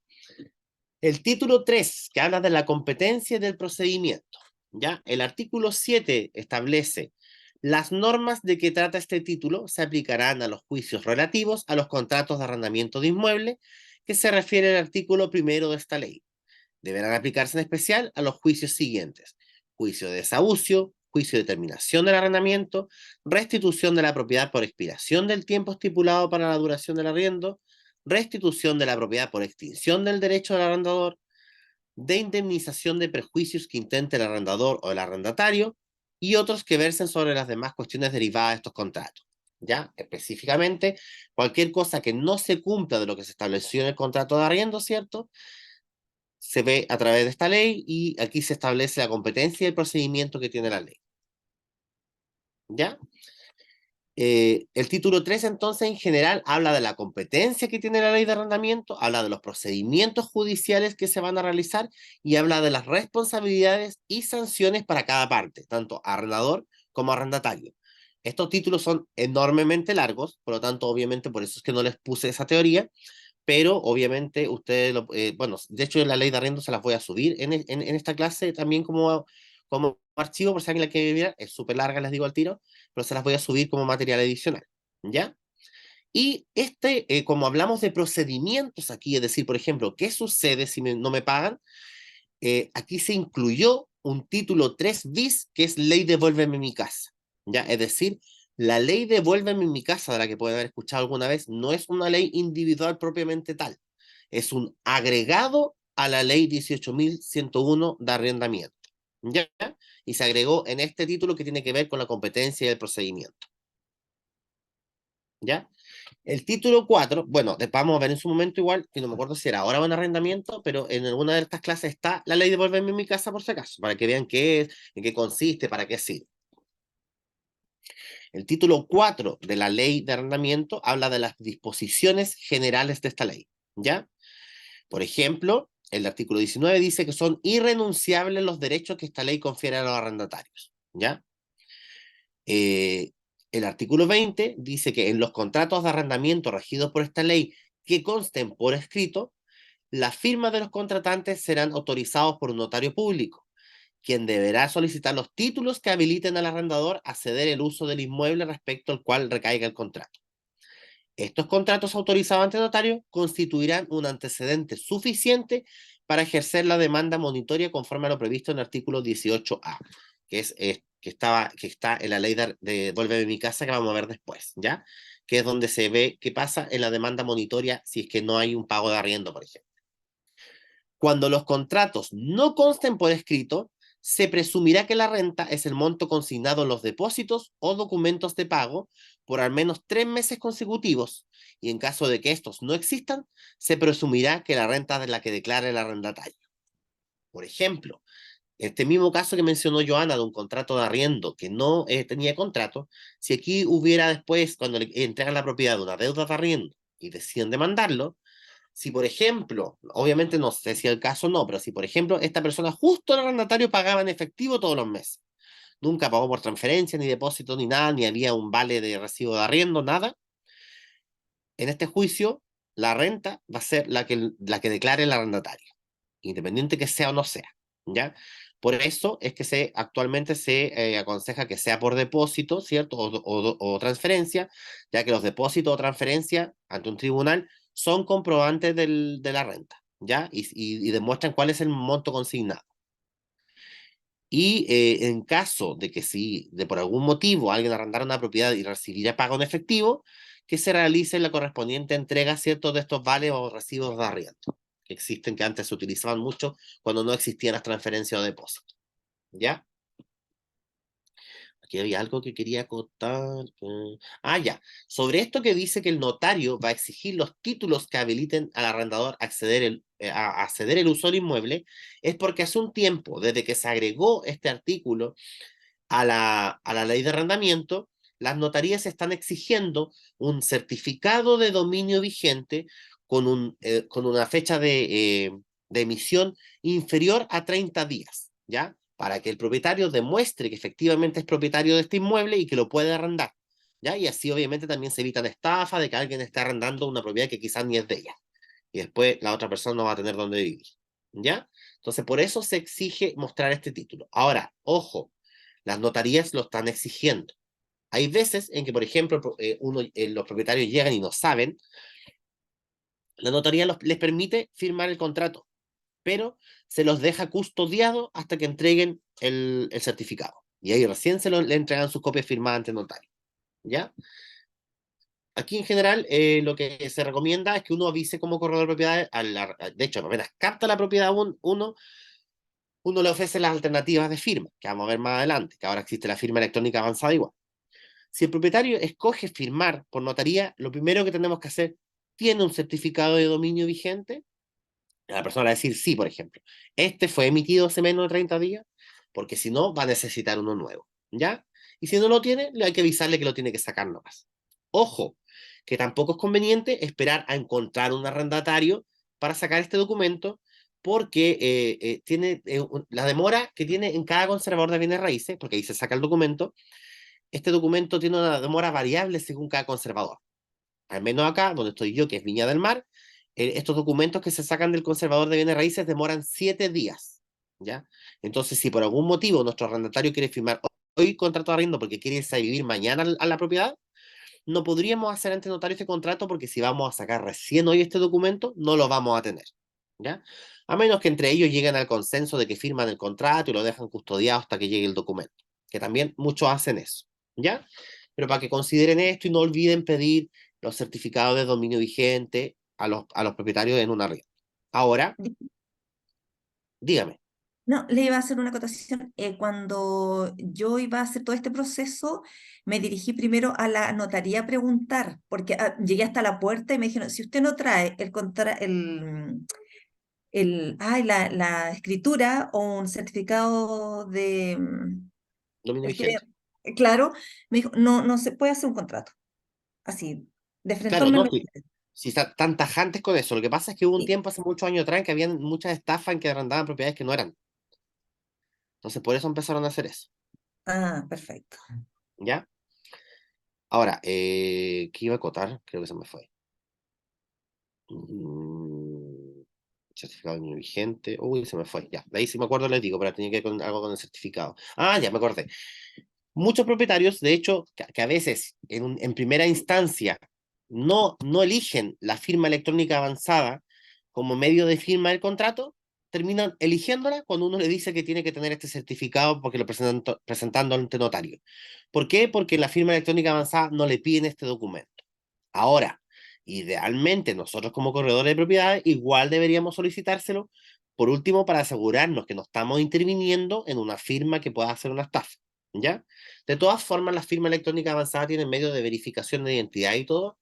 Speaker 1: El título 3 que habla de la competencia y del procedimiento. ¿Ya? El artículo 7 establece las normas de que trata este título se aplicarán a los juicios relativos a los contratos de arrendamiento de inmueble que se refiere al artículo primero de esta ley. Deberán aplicarse en especial a los juicios siguientes: juicio de desahucio, juicio de terminación del arrendamiento, restitución de la propiedad por expiración del tiempo estipulado para la duración del arriendo, restitución de la propiedad por extinción del derecho del arrendador, de indemnización de perjuicios que intente el arrendador o el arrendatario, y otros que versen sobre las demás cuestiones derivadas de estos contratos. ¿Ya? Específicamente, cualquier cosa que no se cumpla de lo que se estableció en el contrato de arriendo, ¿cierto? Se ve a través de esta ley y aquí se establece la competencia y el procedimiento que tiene la ley. ¿Ya? El título 3 entonces en general habla de la competencia que tiene la ley de arrendamiento, habla de los procedimientos judiciales que se van a realizar y habla de las responsabilidades y sanciones para cada parte, tanto arrendador como arrendatario. Estos títulos son enormemente largos, por lo tanto, obviamente, por eso es que no les puse esa teoría, pero obviamente ustedes, bueno, de hecho la ley de arriendo se las voy a subir en esta clase también como archivo, por si alguien la quiere mirar, es súper larga, les digo al tiro, pero se las voy a subir como material adicional, ¿ya? Y como hablamos de procedimientos aquí, es decir, por ejemplo, ¿qué sucede si no me pagan? Aquí se incluyó un título 3 bis, que es Ley Devuélveme mi casa, ¿ya? Es decir, la ley Devuélveme mi casa, de la que pueden haber escuchado alguna vez, no es una ley individual propiamente tal, es un agregado a la ley 18.101 de arrendamiento, ¿ya? Y se agregó en este título que tiene que ver con la competencia y el procedimiento, ¿ya? El título 4, bueno, vamos a ver en su momento igual, que no me acuerdo si era ahora o en arrendamiento, pero en alguna de estas clases está la ley de devolverme mi casa por si acaso, para que vean qué es, en qué consiste, para qué sirve. El título 4 de la ley de arrendamiento habla de las disposiciones generales de esta ley, ¿ya? Por ejemplo, el artículo 19 dice que son irrenunciables los derechos que esta ley confiere a los arrendatarios, ¿ya? Eh, el artículo 20 dice que en los contratos de arrendamiento regidos por esta ley que consten por escrito, las firmas de los contratantes serán autorizados por un notario público, quien deberá solicitar los títulos que habiliten al arrendador a ceder el uso del inmueble respecto al cual recaiga el contrato. Estos contratos autorizados ante notario constituirán un antecedente suficiente para ejercer la demanda monitoria conforme a lo previsto en el artículo 18A, que está en la ley de Devuélveme mi casa que vamos a ver después, ¿ya? Que es donde se ve qué pasa en la demanda monitoria si es que no hay un pago de arriendo, por ejemplo. Cuando los contratos no consten por escrito, se presumirá que la renta es el monto consignado en los depósitos o documentos de pago por al menos 3 meses consecutivos, y en caso de que estos no existan, se presumirá que la renta es la que declara el arrendatario. Por ejemplo, este mismo caso que mencionó Joana de un contrato de arriendo que no tenía contrato, si aquí hubiera después, cuando le entregan la propiedad, una deuda de arriendo y deciden demandarlo, si por ejemplo, obviamente no sé si el caso no, pero si por ejemplo esta persona justo el arrendatario pagaba en efectivo todos los meses, nunca pagó por transferencia, ni depósito, ni nada, ni había un vale de recibo de arriendo, nada, en este juicio la renta va a ser la que declare el arrendatario, independiente que sea o no sea, ¿ya? Por eso es que actualmente se aconseja que sea por depósito, ¿cierto? O transferencia, ya que los depósitos o transferencia ante un tribunal son comprobantes de la renta, ¿ya? Y demuestran cuál es el monto consignado. Y en caso de que si de por algún motivo alguien arrendara una propiedad y recibiera pago en efectivo, que se realice la correspondiente entrega, ¿cierto?, de estos vales o recibos de arriendo, que existen, que antes se utilizaban mucho cuando no existían las transferencias o depósitos. ¿Ya? Aquí había algo que quería contar. Ya. Sobre esto que dice que el notario va a exigir los títulos que habiliten al arrendador a ceder el uso del inmueble, es porque hace un tiempo, desde que se agregó este artículo a la ley de arrendamiento, las notarías están exigiendo un certificado de dominio vigente con una fecha de emisión inferior a 30 días, ¿ya? Para que el propietario demuestre que efectivamente es propietario de este inmueble y que lo puede arrendar, ¿ya? Y así obviamente también se evitan estafas de que alguien esté arrendando una propiedad que quizás ni es de ella. Y después la otra persona no va a tener dónde vivir, ¿ya? Entonces, por eso se exige mostrar este título. Ahora, ojo, las notarías lo están exigiendo. Hay veces en que, por ejemplo, los propietarios llegan y no saben, la notaría les permite firmar el contrato, pero se los deja custodiado hasta que entreguen el certificado. Y ahí recién le entregan sus copias firmadas ante notario. ¿Ya? Aquí en general lo que se recomienda es que uno avise como corredor de propiedades, de hecho, apenas capta la propiedad uno le ofrece las alternativas de firma, que vamos a ver más adelante, que ahora existe la firma electrónica avanzada igual. Si el propietario escoge firmar por notaría, lo primero que tenemos que hacer, ¿tiene un certificado de dominio vigente? La persona va a decir sí, por ejemplo. Este fue emitido hace menos de 30 días, porque si no, va a necesitar uno nuevo, ¿ya? Y si no lo tiene, le hay que avisarle que lo tiene que sacar nomás. Ojo, que tampoco es conveniente esperar a encontrar un arrendatario para sacar este documento, porque tiene la demora que tiene en cada conservador de bienes raíces, porque ahí se saca el documento, este documento tiene una demora variable según cada conservador. Al menos acá, donde estoy yo, que es Viña del Mar, estos documentos que se sacan del conservador de bienes raíces demoran 7 días, ¿ya? Entonces, si por algún motivo nuestro arrendatario quiere firmar hoy contrato de arriendo porque quiere irse a vivir mañana a la propiedad, no podríamos hacer ante notario este contrato porque si vamos a sacar recién hoy este documento, no lo vamos a tener, ¿ya? A menos que entre ellos lleguen al consenso de que firman el contrato y lo dejan custodiado hasta que llegue el documento, que también muchos hacen eso, ¿ya? Pero para que consideren esto y no olviden pedir los certificados de dominio vigente a los propietarios en una red. Ahora, dígame.
Speaker 2: No, le iba a hacer una acotación. Cuando yo iba a hacer todo este proceso, me dirigí primero a la notaría a preguntar, porque llegué hasta la puerta y me dijeron, si usted no trae la escritura o un certificado de,
Speaker 1: Dominio
Speaker 2: es que
Speaker 1: vigente.
Speaker 2: claro, me dijo, no, no se puede hacer un contrato. Así, de
Speaker 1: Claro,
Speaker 2: frentón me
Speaker 1: no,
Speaker 2: lo
Speaker 1: sí,
Speaker 2: dice.
Speaker 1: si están tan tajantes con eso. Lo que pasa es que hubo un
Speaker 2: Sí.
Speaker 1: tiempo, hace muchos años atrás, que habían muchas estafas en que arrendaban propiedades que no eran. Entonces, por eso empezaron a hacer eso.
Speaker 2: Ah, perfecto.
Speaker 1: ¿Ya? Ahora, ¿qué iba a acotar? Creo que se me fue. Mm, certificado de dominio vigente. Uy, se me fue. Ya, de ahí sí me acuerdo, les digo, pero tenía que ver con algo con el certificado. Ah, ya me acordé. Muchos propietarios, de hecho, que a veces en primera instancia no eligen la firma electrónica avanzada como medio de firma del contrato, terminan eligiéndola cuando uno le dice que tiene que tener este certificado porque lo presentan presentando ante notario. ¿Por qué? Porque la firma electrónica avanzada no le piden este documento. Ahora, idealmente nosotros como corredores de propiedades igual deberíamos solicitárselo, por último, para asegurarnos que no estamos interviniendo en una firma que pueda hacer una estafa, ¿ya? De todas formas, la firma electrónica avanzada tiene medios de verificación de identidad y todo,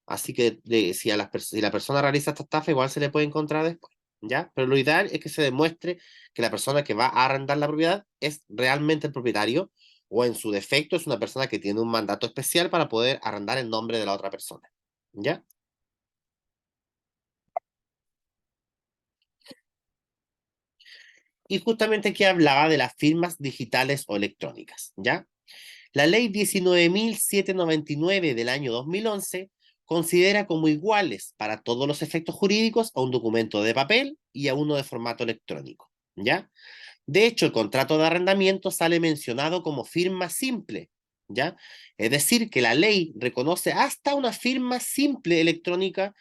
Speaker 1: así que si, si la persona realiza esta estafa, igual se le puede encontrar después, ¿ya? Pero lo ideal es que se demuestre que la persona que va a arrendar la propiedad es realmente el propietario o en su defecto es una persona que tiene un mandato especial para poder arrendar en nombre de la otra persona, ¿ya? Y justamente aquí hablaba de las firmas digitales o electrónicas, ¿ya? La ley 19.799 del año 2011 considera como iguales para todos los efectos jurídicos a un documento de papel y a uno de formato electrónico, ¿ya? De hecho, el contrato de arrendamiento sale mencionado como firma simple, ¿ya? Es decir, que la ley reconoce hasta una firma simple electrónica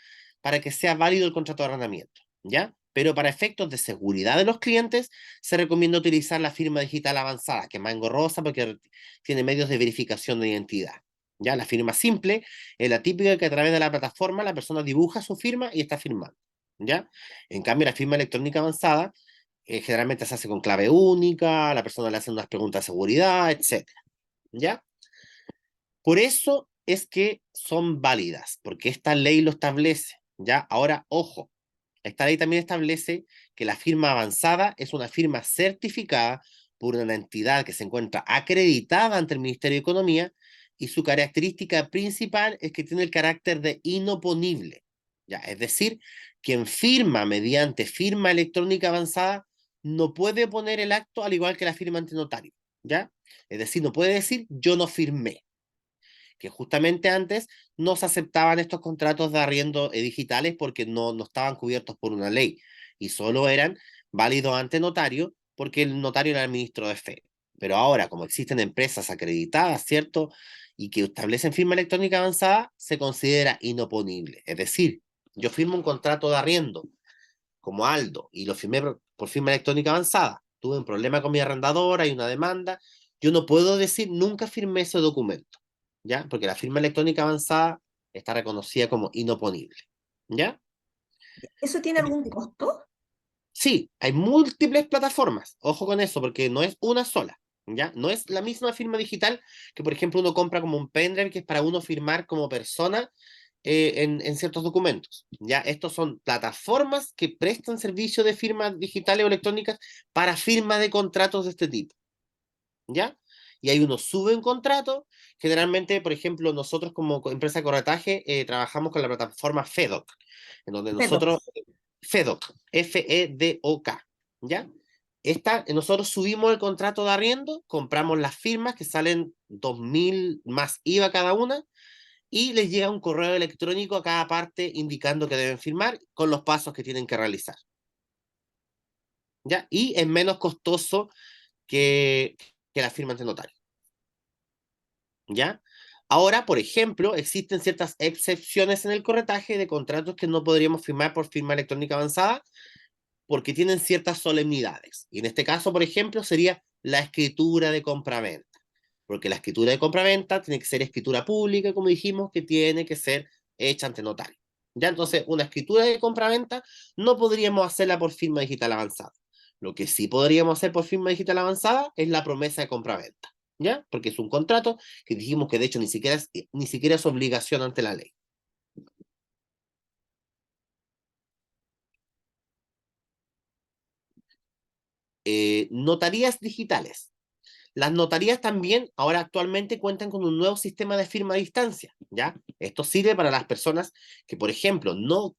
Speaker 1: para que sea válido el contrato de arrendamiento, ¿ya? Pero para efectos de seguridad de los clientes, se recomienda utilizar la firma digital avanzada, que es más engorrosa porque tiene medios de verificación de identidad. ¿Ya? La firma simple es la típica que a través de la plataforma la persona dibuja su firma y está firmando. ¿Ya? En cambio, la firma electrónica avanzada generalmente se hace con clave única, la persona le hace unas preguntas de seguridad, etcétera, ¿ya? Por eso es que son válidas, porque esta ley lo establece, ¿ya? Ahora, ojo, esta ley también establece que la firma avanzada es una firma certificada por una entidad que se encuentra acreditada ante el Ministerio de Economía y su característica principal es que tiene el carácter de inoponible, ¿ya? Es decir, quien firma mediante firma electrónica avanzada no puede poner el acto al igual que la firma ante notario, ¿ya? Es decir, no puede decir yo no firmé, que justamente antes no se aceptaban estos contratos de arriendo digitales porque no estaban cubiertos por una ley y solo eran válidos ante notario porque el notario era el ministro de fe. Pero ahora, como existen empresas acreditadas, ¿cierto? Y que establecen firma electrónica avanzada, se considera inoponible. Es decir, yo firmo un contrato de arriendo como Aldo y lo firmé por firma electrónica avanzada. Tuve un problema con mi arrendadora y una demanda. Yo no puedo decir nunca firmé ese documento, ¿ya? Porque la firma electrónica avanzada está reconocida como inoponible, ¿ya?
Speaker 2: ¿Eso tiene algún costo?
Speaker 1: Sí, hay múltiples plataformas. Ojo con eso, porque no es una sola, ¿ya? No es la misma firma digital que, por ejemplo, uno compra como un pendrive que es para uno firmar como persona en ciertos documentos, ¿ya? Estos son plataformas que prestan servicio de firmas digitales o electrónicas para firma de contratos de este tipo, ¿ya? Y ahí uno sube un contrato. Generalmente, por ejemplo, nosotros como empresa de corretaje trabajamos con la plataforma FEDOC, en donde nosotros
Speaker 2: Pedox.
Speaker 1: FEDOC, FEDOK, ¿ya? Nosotros subimos el contrato de arriendo, compramos las firmas que salen 2.000 más IVA cada una y les llega un correo electrónico a cada parte indicando que deben firmar con los pasos que tienen que realizar, ¿ya? Y es menos costoso que la firma ante notario, ¿ya? Ahora, por ejemplo, existen ciertas excepciones en el corretaje de contratos que no podríamos firmar por firma electrónica avanzada, porque tienen ciertas solemnidades. Y en este caso, por ejemplo, sería la escritura de compraventa, porque la escritura de compraventa tiene que ser escritura pública, como dijimos, que tiene que ser hecha ante notario. Ya entonces, una escritura de compraventa no podríamos hacerla por firma digital avanzada. Lo que sí podríamos hacer por firma digital avanzada es la promesa de compraventa, ¿ya? Porque es un contrato que dijimos que de hecho ni siquiera es obligación ante la ley. Notarías digitales. Las notarías también ahora actualmente cuentan con un nuevo sistema de firma a distancia, ¿ya? Esto sirve para las personas que, por ejemplo, no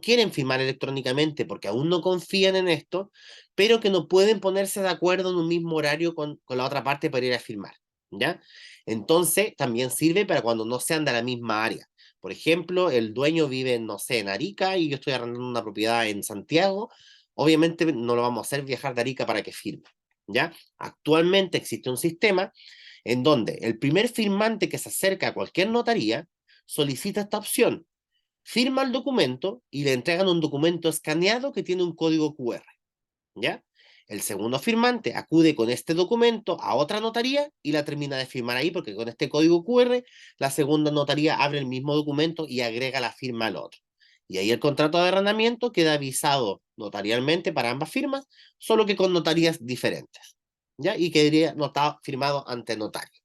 Speaker 1: quieren firmar electrónicamente porque aún no confían en esto, pero que no pueden ponerse de acuerdo en un mismo horario con la otra parte para ir a firmar, ¿ya? Entonces, también sirve para cuando no sean de la misma área. Por ejemplo, el dueño vive, no sé, en Arica y yo estoy arrendando una propiedad en Santiago. Obviamente no lo vamos a hacer viajar de Arica para que firme, ¿ya? Actualmente existe un sistema en donde el primer firmante que se acerca a cualquier notaría solicita esta opción, firma el documento y le entregan un documento escaneado que tiene un código QR, ¿ya? El segundo firmante acude con este documento a otra notaría y la termina de firmar ahí porque con este código QR la segunda notaría abre el mismo documento y agrega la firma al otro. Y ahí el contrato de arrendamiento queda avisado notarialmente para ambas firmas, solo que con notarías diferentes, ¿ya? Y quedaría notado, firmado ante notario.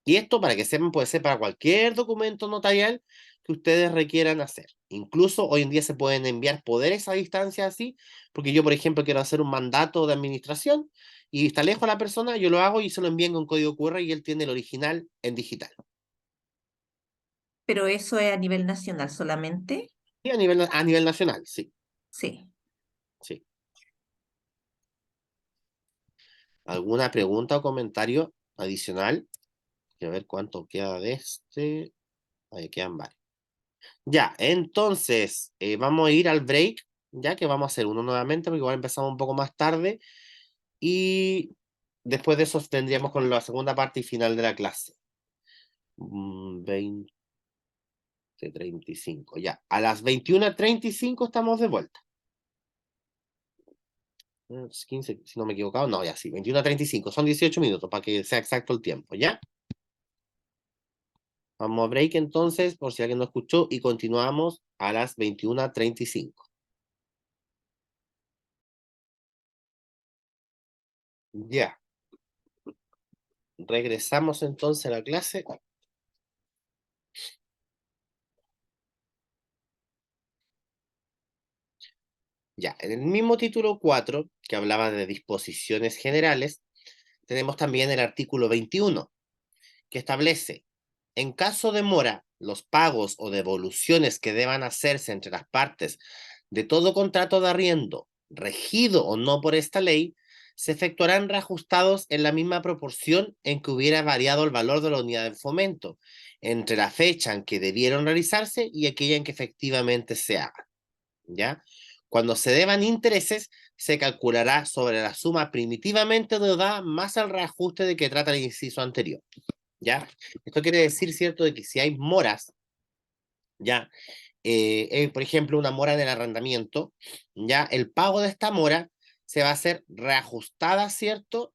Speaker 1: Y esto, para que sepan, puede ser para cualquier documento notarial que ustedes requieran hacer. Incluso hoy en día se pueden enviar poderes a distancia así, porque yo, por ejemplo, quiero hacer un mandato de administración y está lejos la persona, yo lo hago y se lo envían con código QR y él tiene el original en digital.
Speaker 2: Pero eso es a nivel nacional solamente.
Speaker 1: Y a nivel nacional, sí,
Speaker 2: Sí.
Speaker 1: sí. ¿Alguna pregunta o comentario adicional? Quiero ver cuánto queda de este. Ahí quedan varios. Ya, entonces, vamos a ir al break, ya que vamos a hacer uno nuevamente, porque igual empezamos un poco más tarde, y después de eso tendríamos con la segunda parte y final de la clase. 20, 35, ya. A las 21:35 estamos de vuelta. 15, si no me he equivocado, no, ya sí, 21:35, son 18 minutos para que sea exacto el tiempo, ¿ya? Vamos a break entonces, por si alguien no escuchó, y continuamos a las 21:35. Ya, regresamos entonces a la clase. Ya, en el mismo título 4, que hablaba de disposiciones generales, tenemos también el artículo 21, que establece, en caso de mora, los pagos o devoluciones que deban hacerse entre las partes de todo contrato de arriendo, regido o no por esta ley, se efectuarán reajustados en la misma proporción en que hubiera variado el valor de la unidad de fomento, entre la fecha en que debieron realizarse y aquella en que efectivamente se haga. ¿Ya? Cuando se deban intereses, se calculará sobre la suma primitivamente deudada más el reajuste de que trata el inciso anterior, ¿ya? Esto quiere decir, ¿cierto?, de que si hay moras, ¿ya? Por ejemplo, una mora en el arrendamiento, ¿ya? El pago de esta mora se va a hacer reajustada, ¿cierto?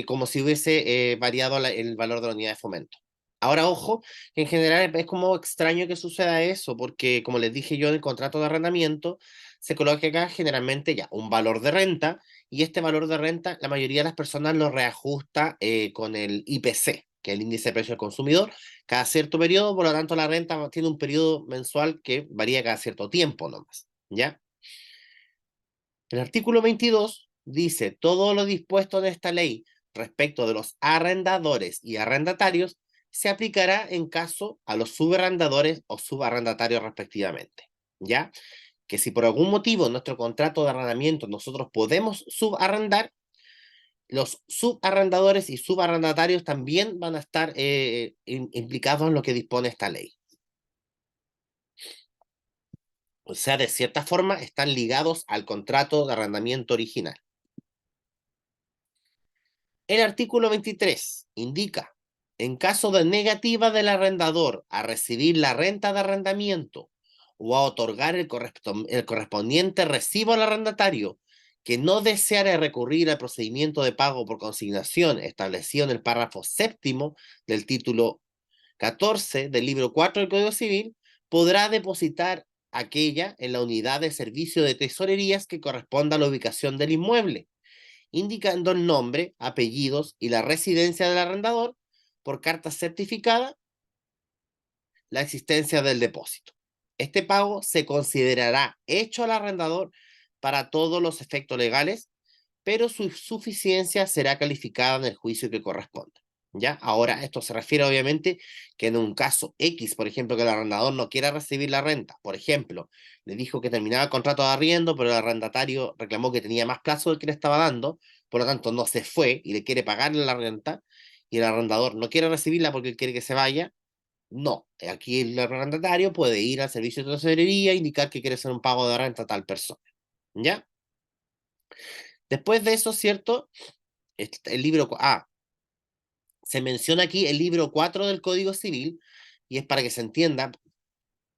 Speaker 1: Como si hubiese variado el valor de la unidad de fomento. Ahora, ojo, que en general es como extraño que suceda eso, porque como les dije yo en el contrato de arrendamiento, se coloca acá generalmente ya un valor de renta, y este valor de renta la mayoría de las personas lo reajusta con el IPC, que es el índice de precio del consumidor, cada cierto periodo, por lo tanto la renta tiene un periodo mensual que varía cada cierto tiempo nomás, ¿ya? El artículo 22 dice, todo lo dispuesto en esta ley respecto de los arrendadores y arrendatarios se aplicará en caso a los subarrendadores o subarrendatarios respectivamente, ¿ya? Que si por algún motivo en nuestro contrato de arrendamiento nosotros podemos subarrendar, los subarrendadores y subarrendatarios también van a estar implicados en lo que dispone esta ley. O sea, de cierta forma están ligados al contrato de arrendamiento original. El artículo 23 indica, en caso de negativa del arrendador a recibir la renta de arrendamiento o a otorgar el correspondiente recibo al arrendatario que no deseara recurrir al procedimiento de pago por consignación establecido en el párrafo séptimo del título 14 del libro 4 del Código Civil, podrá depositar aquella en la unidad de servicio de tesorerías que corresponda a la ubicación del inmueble, indicando el nombre, apellidos y la residencia del arrendador por carta certificada la existencia del depósito. Este pago se considerará hecho al arrendador para todos los efectos legales, pero su suficiencia será calificada en el juicio que corresponda. ¿Ya? Ahora, esto se refiere obviamente que en un caso X, por ejemplo, que el arrendador no quiera recibir la renta, por ejemplo, le dijo que terminaba el contrato de arriendo, pero el arrendatario reclamó que tenía más plazo del que le estaba dando, por lo tanto no se fue y le quiere pagarle la renta, y el arrendador no quiere recibirla porque él quiere que se vaya, no. Aquí el arrendatario puede ir al servicio de tesorería e indicar que quiere hacer un pago de renta a tal persona. ¿Ya? Después de eso, ¿cierto? El libro se menciona aquí el libro 4 del Código Civil, y es para que se entienda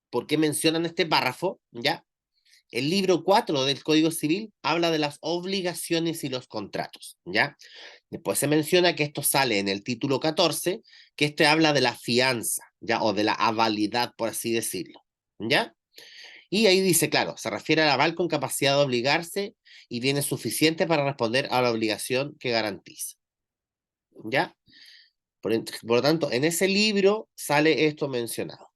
Speaker 1: por qué mencionan este párrafo, ¿ya? El libro 4 del Código Civil habla de las obligaciones y los contratos, ¿ya? Después se menciona que esto sale en el título 14, que este habla de la fianza, ¿ya? O de la avalidad, por así decirlo, ¿ya? Y ahí dice, claro, se refiere al aval con capacidad de obligarse y viene suficiente para responder a la obligación que garantiza, ¿ya? Por lo tanto, en ese libro sale esto mencionado.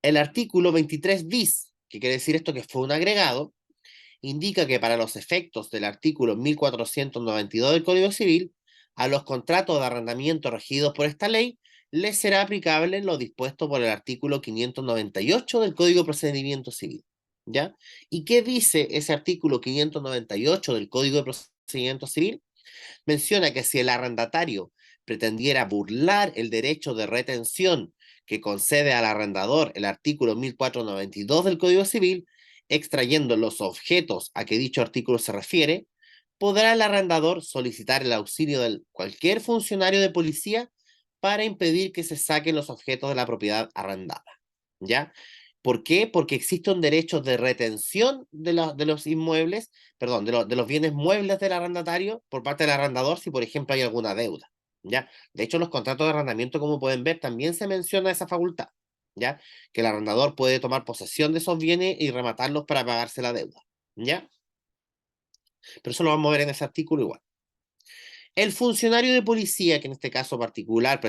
Speaker 1: El artículo 23 bis, que quiere decir esto que fue un agregado, indica que para los efectos del artículo 1492 del Código Civil, a los contratos de arrendamiento regidos por esta ley, les será aplicable lo dispuesto por el artículo 598 del Código de Procedimiento Civil. ¿Ya? ¿Y qué dice ese artículo 598 del Código de Procedimiento Civil? Menciona que si el arrendatario pretendiera burlar el derecho de retención que concede al arrendador el artículo 1492 del Código Civil, extrayendo los objetos a que dicho artículo se refiere, podrá el arrendador solicitar el auxilio de cualquier funcionario de policía para impedir que se saquen los objetos de la propiedad arrendada. ¿Ya? ¿Por qué? Porque existe un derecho de retención de los inmuebles, perdón, de los bienes muebles del arrendatario por parte del arrendador si, por ejemplo, hay alguna deuda. ¿Ya? De hecho, en los contratos de arrendamiento, como pueden ver, también se menciona esa facultad. ¿Ya? Que el arrendador puede tomar posesión de esos bienes y rematarlos para pagarse la deuda. ¿Ya? Pero eso lo vamos a ver en ese artículo igual. El funcionario de policía, que en este caso particular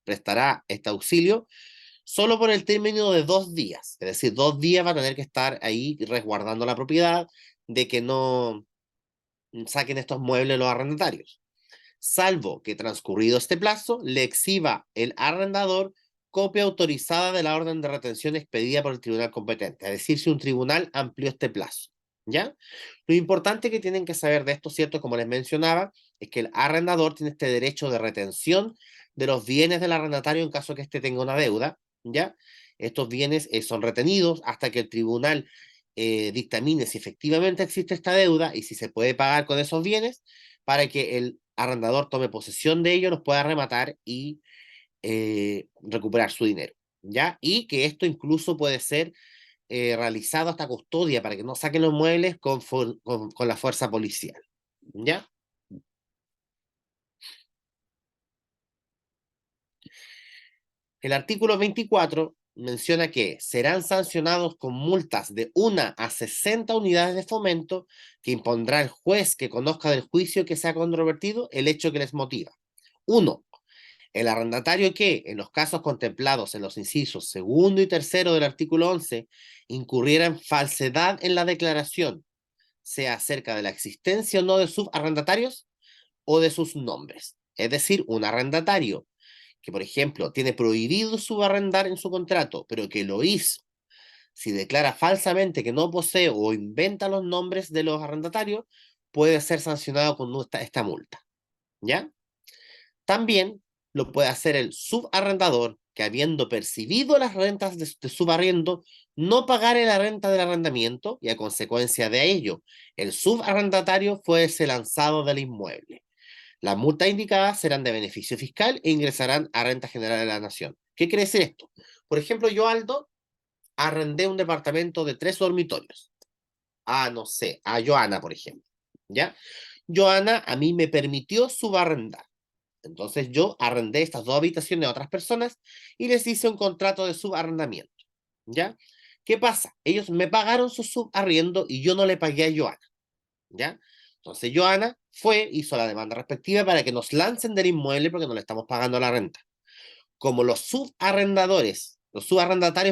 Speaker 1: prestará este auxilio, solo por el término de 2 días. Es decir, 2 días va a tener que estar ahí resguardando la propiedad de que no saquen estos muebles los arrendatarios. Salvo que transcurrido este plazo, le exhiba el arrendador copia autorizada de la orden de retención expedida por el tribunal competente. Es decir, si un tribunal amplió este plazo. ¿Ya? Lo importante que tienen que saber de esto, ¿cierto? Como les mencionaba, es que el arrendador tiene este derecho de retención de los bienes del arrendatario en caso que éste tenga una deuda, ¿ya? Estos bienes son retenidos hasta que el tribunal dictamine si efectivamente existe esta deuda y si se puede pagar con esos bienes para que el arrendador tome posesión de ellos, los pueda rematar y recuperar su dinero, ¿ya? Y que esto incluso puede ser realizado hasta custodia para que no saquen los muebles con la fuerza policial, ¿ya? El artículo 24 menciona que serán sancionados con multas de 1 a 60 unidades de fomento que impondrá el juez que conozca del juicio que se ha controvertido el hecho que les motiva. 1. El arrendatario que, en los casos contemplados en los incisos segundo y tercero del artículo 11, incurriera en falsedad en la declaración, sea acerca de la existencia o no de subarrendatarios o de sus nombres. Es decir, un arrendatario que, por ejemplo, tiene prohibido subarrendar en su contrato, pero que lo hizo, si declara falsamente que no posee o inventa los nombres de los arrendatarios, puede ser sancionado con esta multa. ¿Ya? También lo puede hacer el subarrendador que, habiendo percibido las rentas de subarriendo, no pagare la renta del arrendamiento y, a consecuencia de ello, el subarrendatario fuese lanzado del inmueble. Las multas indicadas serán de beneficio fiscal e ingresarán a renta general de la nación. ¿Qué quiere decir esto? Por ejemplo, yo, Aldo, arrendé un departamento de 3 dormitorios a, no sé, a Joana, por ejemplo. ¿Ya? Joana a mí me permitió subarrendar. Entonces yo arrendé estas 2 habitaciones a otras personas y les hice un contrato de subarrendamiento. ¿Ya? ¿Qué pasa? Ellos me pagaron su subarriendo y yo no le pagué a Joana. ¿Ya? Entonces Joana fue, hizo la demanda respectiva para que nos lancen del inmueble porque no le estamos pagando la renta. Como los subarrendatarios,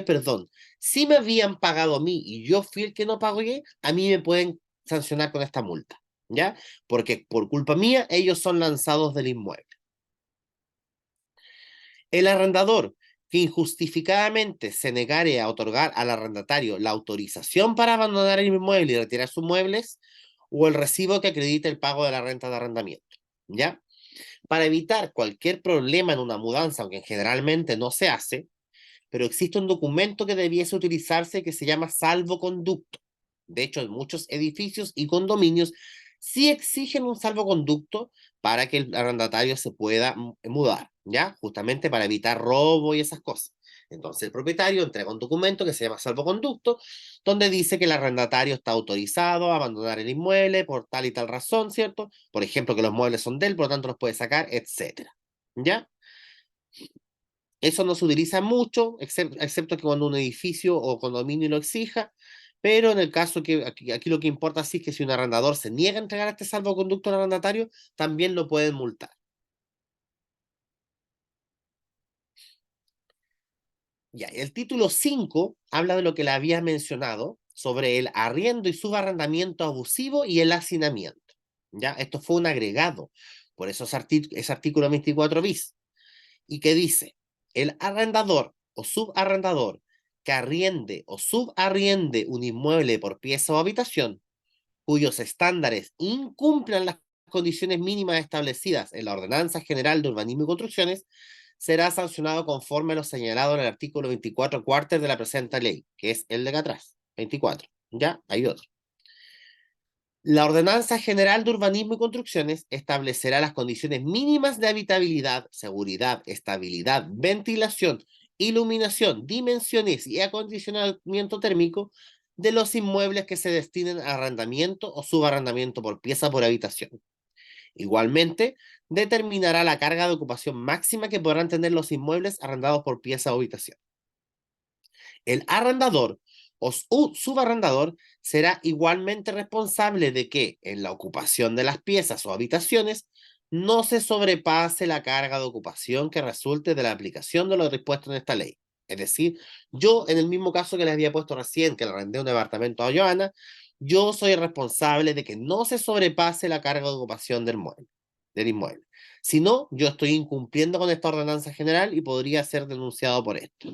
Speaker 1: perdón, si me habían pagado a mí y yo fui el que no pagué, a mí me pueden sancionar con esta multa, ¿ya? Porque por culpa mía ellos son lanzados del inmueble. El arrendador que injustificadamente se negare a otorgar al arrendatario la autorización para abandonar el inmueble y retirar sus muebles, o el recibo que acredite el pago de la renta de arrendamiento, ¿ya? Para evitar cualquier problema en una mudanza, aunque generalmente no se hace, pero existe un documento que debiese utilizarse que se llama salvoconducto. De hecho, en muchos edificios y condominios sí exigen un salvoconducto para que el arrendatario se pueda mudar, ¿ya? Justamente para evitar robo y esas cosas. Entonces el propietario entrega un documento que se llama salvoconducto, donde dice que el arrendatario está autorizado a abandonar el inmueble por tal y tal razón, ¿cierto? Por ejemplo, que los muebles son de él, por lo tanto los puede sacar, etcétera. ¿Ya? Eso no se utiliza mucho, excepto que cuando un edificio o condominio lo exija, pero en el caso que aquí lo que importa sí es que si un arrendador se niega a entregar este salvoconducto al arrendatario, también lo pueden multar. Ya, el título 5 habla de lo que le había mencionado sobre el arriendo y subarrendamiento abusivo y el hacinamiento. ¿Ya? Esto fue un agregado, por eso es artículo 24 bis. Y que dice, el arrendador o subarrendador que arriende o subarriende un inmueble por pieza o habitación, cuyos estándares incumplan las condiciones mínimas establecidas en la Ordenanza General de Urbanismo y Construcciones, será sancionado conforme a lo señalado en el artículo 24 cuarter de la presente ley, que es el de acá atrás, 24. Ya, hay otro. La Ordenanza General de Urbanismo y Construcciones establecerá las condiciones mínimas de habitabilidad, seguridad, estabilidad, ventilación, iluminación, dimensiones y acondicionamiento térmico de los inmuebles que se destinen a arrendamiento o subarrendamiento por pieza por habitación. Igualmente, determinará la carga de ocupación máxima que podrán tener los inmuebles arrendados por pieza o habitación. El arrendador o subarrendador será igualmente responsable de que, en la ocupación de las piezas o habitaciones, no se sobrepase la carga de ocupación que resulte de la aplicación de lo dispuesto en esta ley. Es decir, yo, en el mismo caso que les había puesto recién, que le arrendé un departamento a Joana, yo soy responsable de que no se sobrepase la carga de ocupación del inmueble. Si no, yo estoy incumpliendo con esta ordenanza general y podría ser denunciado por esto.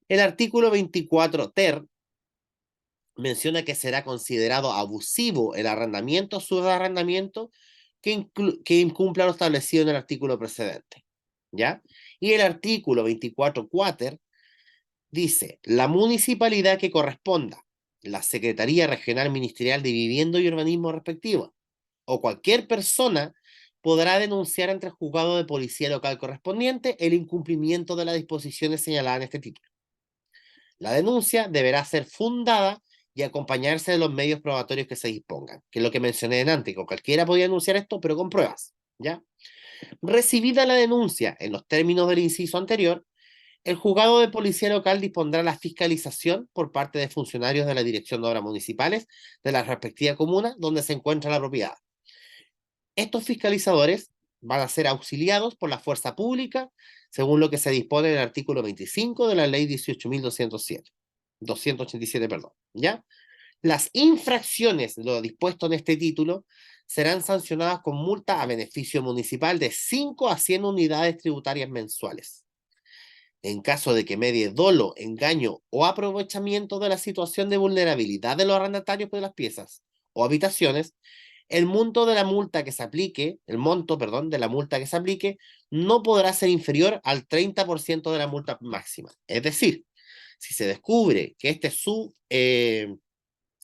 Speaker 1: El artículo 24 ter menciona que será considerado abusivo el arrendamiento o subarrendamiento que incumpla lo establecido en el artículo precedente. ¿Ya? Y el artículo 24 cuater dice, la municipalidad que corresponda, la Secretaría Regional Ministerial de Vivienda y Urbanismo respectiva, o cualquier persona podrá denunciar ante el juzgado de policía local correspondiente el incumplimiento de las disposiciones señaladas en este título. La denuncia deberá ser fundada y acompañarse de los medios probatorios que se dispongan, que es lo que mencioné antes, que cualquiera podía denunciar esto, pero con pruebas, ¿ya? Recibida la denuncia en los términos del inciso anterior, el juzgado de policía local dispondrá la fiscalización por parte de funcionarios de la Dirección de Obras Municipales de la respectiva comuna donde se encuentra la propiedad. Estos fiscalizadores van a ser auxiliados por la fuerza pública, según lo que se dispone en el artículo 25 de la ley 18.287, perdón, ¿ya? Las infracciones de lo dispuesto en este título serán sancionadas con multa a beneficio municipal de 5 a 100 unidades tributarias mensuales. En caso de que medie dolo, engaño o aprovechamiento de la situación de vulnerabilidad de los arrendatarios de las piezas o habitaciones, el monto de la multa que se aplique, el monto, perdón, de la multa que se aplique, no podrá ser inferior al 30% de la multa máxima. Es decir, si se descubre que este es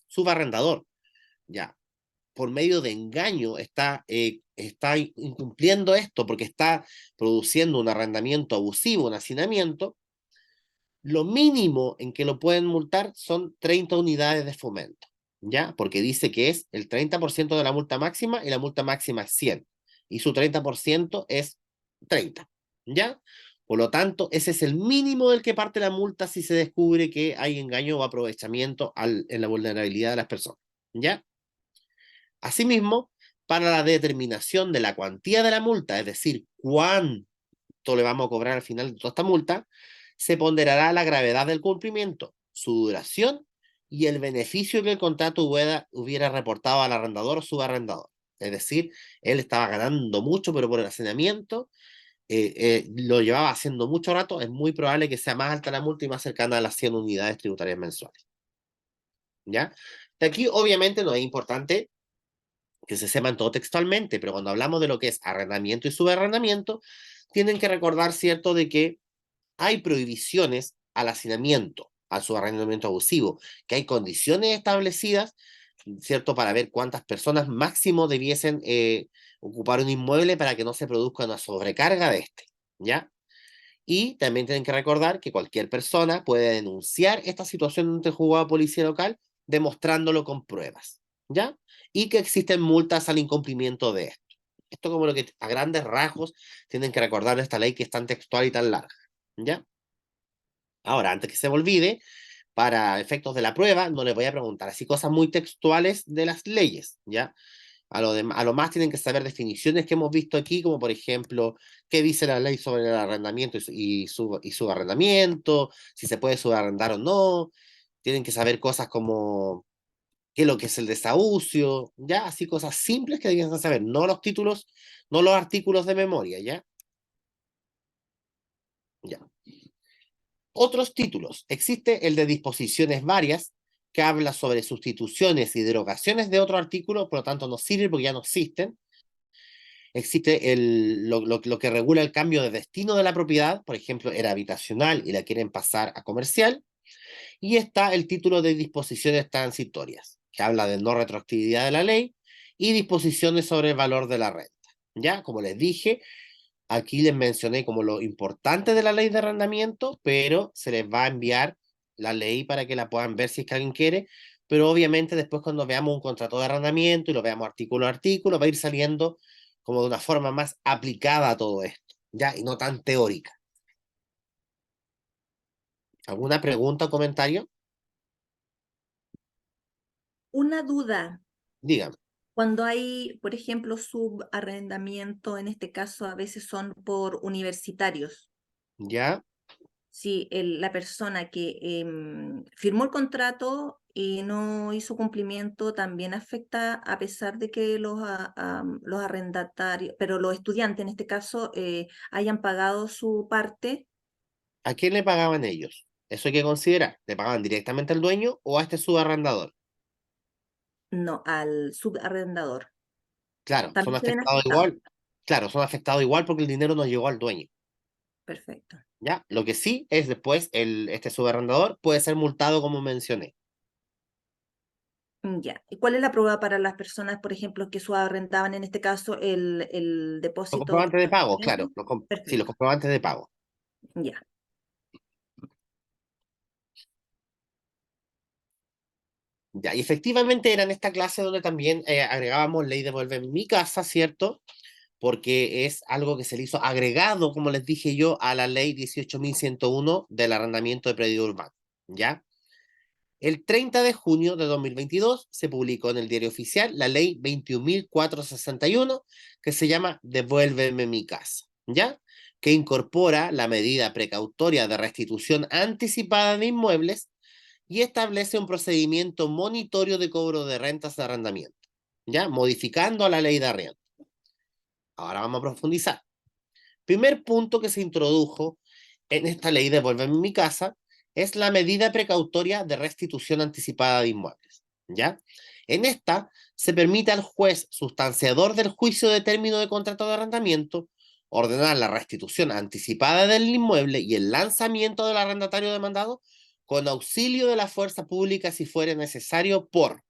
Speaker 1: subarrendador, ya, por medio de engaño está incumpliendo esto porque está produciendo un arrendamiento abusivo, un hacinamiento, lo mínimo en que lo pueden multar son 30 unidades de fomento, ¿ya? Porque dice que es el 30% de la multa máxima y la multa máxima es 100 y su 30% es 30, ¿ya? Por lo tanto, ese es el mínimo del que parte la multa si se descubre que hay engaño o aprovechamiento en la vulnerabilidad de las personas, ¿ya? Asimismo, para la determinación de la cuantía de la multa, es decir, cuánto le vamos a cobrar al final de toda esta multa, se ponderará la gravedad del cumplimiento, su duración y el beneficio que el contrato hubiera reportado al arrendador o subarrendador. Es decir, él estaba ganando mucho, pero por el hacinamiento lo llevaba haciendo mucho rato, es muy probable que sea más alta la multa y más cercana a las 100 unidades tributarias mensuales. ¿Ya? De aquí, obviamente, no es importante que se sepan todo textualmente, pero cuando hablamos de lo que es arrendamiento y subarrendamiento, tienen que recordar, ¿cierto?, de que hay prohibiciones al hacinamiento, al subarrendamiento abusivo, que hay condiciones establecidas, ¿cierto?, para ver cuántas personas máximo debiesen ocupar un inmueble para que no se produzca una sobrecarga de este, ¿ya? Y también tienen que recordar que cualquier persona puede denunciar esta situación ante el juzgado de policía local demostrándolo con pruebas, ¿ya? Y que existen multas al incumplimiento de esto. Esto como lo que a grandes rasgos tienen que recordar de esta ley que es tan textual y tan larga, ¿ya? Ahora, antes que se me olvide, para efectos de la prueba, no les voy a preguntar así cosas muy textuales de las leyes, ¿ya? A lo más tienen que saber definiciones que hemos visto aquí, como por ejemplo, qué dice la ley sobre el arrendamiento y subarrendamiento, si se puede subarrendar o no. Tienen que saber cosas como qué es lo que es el desahucio, ya, así cosas simples que deben saber, no los títulos, no los artículos de memoria, ¿ya? Ya. Otros títulos. Existe el de disposiciones varias, que habla sobre sustituciones y derogaciones de otro artículo, por lo tanto no sirve porque ya no existen. Existe lo que regula el cambio de destino de la propiedad, por ejemplo, era habitacional y la quieren pasar a comercial. Y está el título de disposiciones transitorias, que habla de no retroactividad de la ley y disposiciones sobre el valor de la renta. Ya, como les dije, aquí les mencioné como lo importante de la ley de arrendamiento, pero se les va a enviar la ley para que la puedan ver si es que alguien quiere, pero obviamente después cuando veamos un contrato de arrendamiento y lo veamos artículo a artículo, va a ir saliendo como de una forma más aplicada a todo esto, ¿ya? Y no tan teórica. ¿Alguna pregunta o comentario?
Speaker 2: Una duda.
Speaker 1: Dígame,
Speaker 2: Cuando hay, por ejemplo, subarrendamiento, en este caso a veces son por universitarios.
Speaker 1: ¿ya?
Speaker 2: Si la persona que firmó el contrato y no hizo cumplimiento también afecta a pesar de que los arrendatarios, pero los estudiantes en este caso hayan pagado su parte,
Speaker 1: ¿A quién le pagaban ellos? Eso hay que considerar. ¿Le pagaban directamente al dueño o a este subarrendador?
Speaker 2: no al subarrendador.
Speaker 1: Claro, son
Speaker 2: También se ven
Speaker 1: afectados
Speaker 2: afectados.
Speaker 1: igual. Claro, son afectados igual porque el dinero no llegó al dueño.
Speaker 2: Perfecto.
Speaker 1: ¿Ya? Lo que sí es después, este subarrendador puede ser multado como mencioné.
Speaker 2: Ya. ¿Y cuál es la prueba para las personas, por ejemplo, que subarrendaban en este caso el
Speaker 1: Los
Speaker 2: depósito
Speaker 1: comprobantes de
Speaker 2: de
Speaker 1: pago,
Speaker 2: arriendo?
Speaker 1: claro. Sí, los
Speaker 2: Perfecto.
Speaker 1: comprobantes de pago.
Speaker 2: Ya.
Speaker 1: Ya, y efectivamente era en esta clase donde también agregábamos ley de Vuelve en mi casa, ¿cierto? Porque es algo que se le hizo agregado, como les dije yo, a la ley 18.101 del arrendamiento de predio urbano, ¿ya? El 30 de junio de 2022 se publicó en el Diario Oficial la ley 21.461 que se llama Devuélveme mi casa, ¿ya? Que incorpora la medida precautoria de restitución anticipada de inmuebles y establece un procedimiento monitorio de cobro de rentas de arrendamiento, ¿ya? Modificando a la ley de arriendo. Ahora vamos a profundizar. Primer punto que se introdujo en esta ley Devuélveme mi casa es la medida precautoria de restitución anticipada de inmuebles, ¿ya? En esta se permite al juez sustanciador del juicio de término de contrato de arrendamiento ordenar la restitución anticipada del inmueble y el lanzamiento del arrendatario demandado con auxilio de la fuerza pública si fuere necesario por.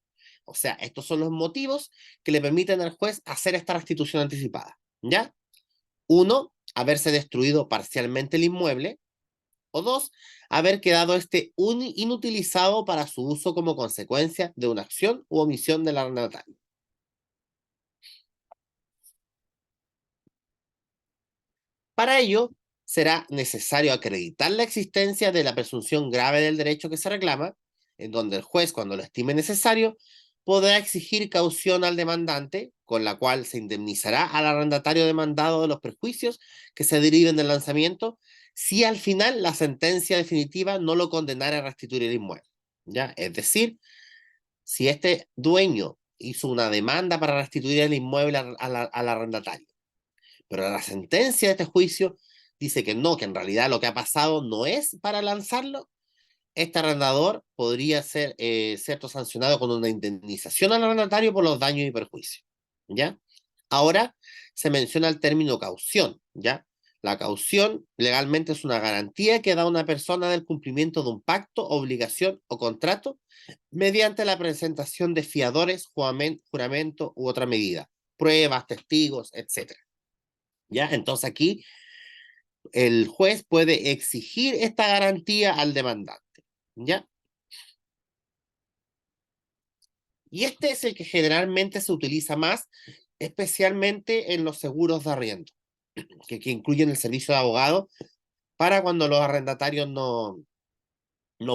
Speaker 1: O sea, estos son los motivos que le permiten al juez hacer esta restitución anticipada, ¿ya? Uno, haberse destruido parcialmente el inmueble. O dos, haber quedado inutilizado para su uso como consecuencia de una acción u omisión del arrendatario. Para ello, será necesario acreditar la existencia de la presunción grave del derecho que se reclama, en donde el juez, cuando lo estime necesario, podrá exigir caución al demandante con la cual se indemnizará al arrendatario demandado de los perjuicios que se deriven del lanzamiento, si al final la sentencia definitiva no lo condenara a restituir el inmueble, ¿ya? Es decir, si este dueño hizo una demanda para restituir el inmueble al arrendatario, pero la sentencia de este juicio dice que no, que en realidad lo que ha pasado no es para lanzarlo, este arrendador podría ser sancionado con una indemnización al arrendatario por los daños y perjuicios, ¿ya? Ahora se menciona el término caución, ¿ya? La caución legalmente es una garantía que da una persona del cumplimiento de un pacto, obligación o contrato mediante la presentación de fiadores, juramento u otra medida, pruebas, testigos, etc. ¿Ya? Entonces aquí el juez puede exigir esta garantía al demandante, ¿ya? Y este es el que generalmente se utiliza más, especialmente en los seguros de arriendo, que incluyen el servicio de abogado para cuando los arrendatarios no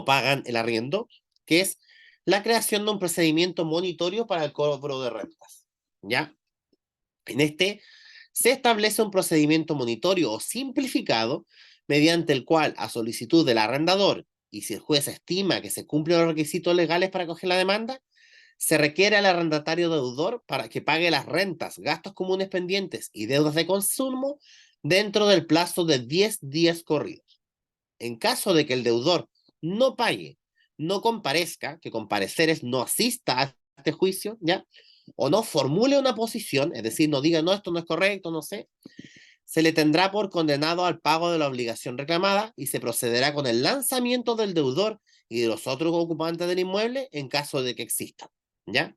Speaker 1: pagan el arriendo, que es la creación de un procedimiento monitorio para el cobro de rentas, ¿ya? En este se establece un procedimiento monitorio o simplificado mediante el cual, a solicitud del arrendador, y si el juez estima que se cumplen los requisitos legales para acoger la demanda, se requiere al arrendatario deudor para que pague las rentas, gastos comunes pendientes y deudas de consumo dentro del plazo de 10 días corridos. En caso de que el deudor no pague, no comparezca, que comparecer es no asista a este juicio, ¿ya? O no formule una posición, es decir, no diga, no, esto no es correcto, no sé, se le tendrá por condenado al pago de la obligación reclamada y se procederá con el lanzamiento del deudor y de los otros ocupantes del inmueble en caso de que exista, ¿ya?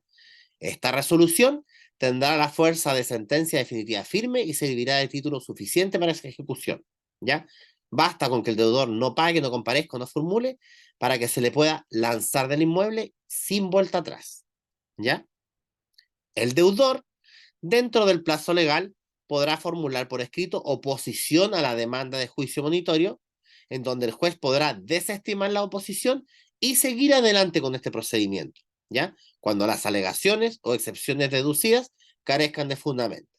Speaker 1: Esta resolución tendrá la fuerza de sentencia definitiva firme y servirá de título suficiente para esa ejecución, ¿ya? Basta con que el deudor no pague, no comparezca, no formule, para que se le pueda lanzar del inmueble sin vuelta atrás, ¿ya? El deudor, dentro del plazo legal, podrá formular por escrito oposición a la demanda de juicio monitorio, en donde el juez podrá desestimar la oposición y seguir adelante con este procedimiento, ¿ya? Cuando las alegaciones o excepciones deducidas carezcan de fundamento.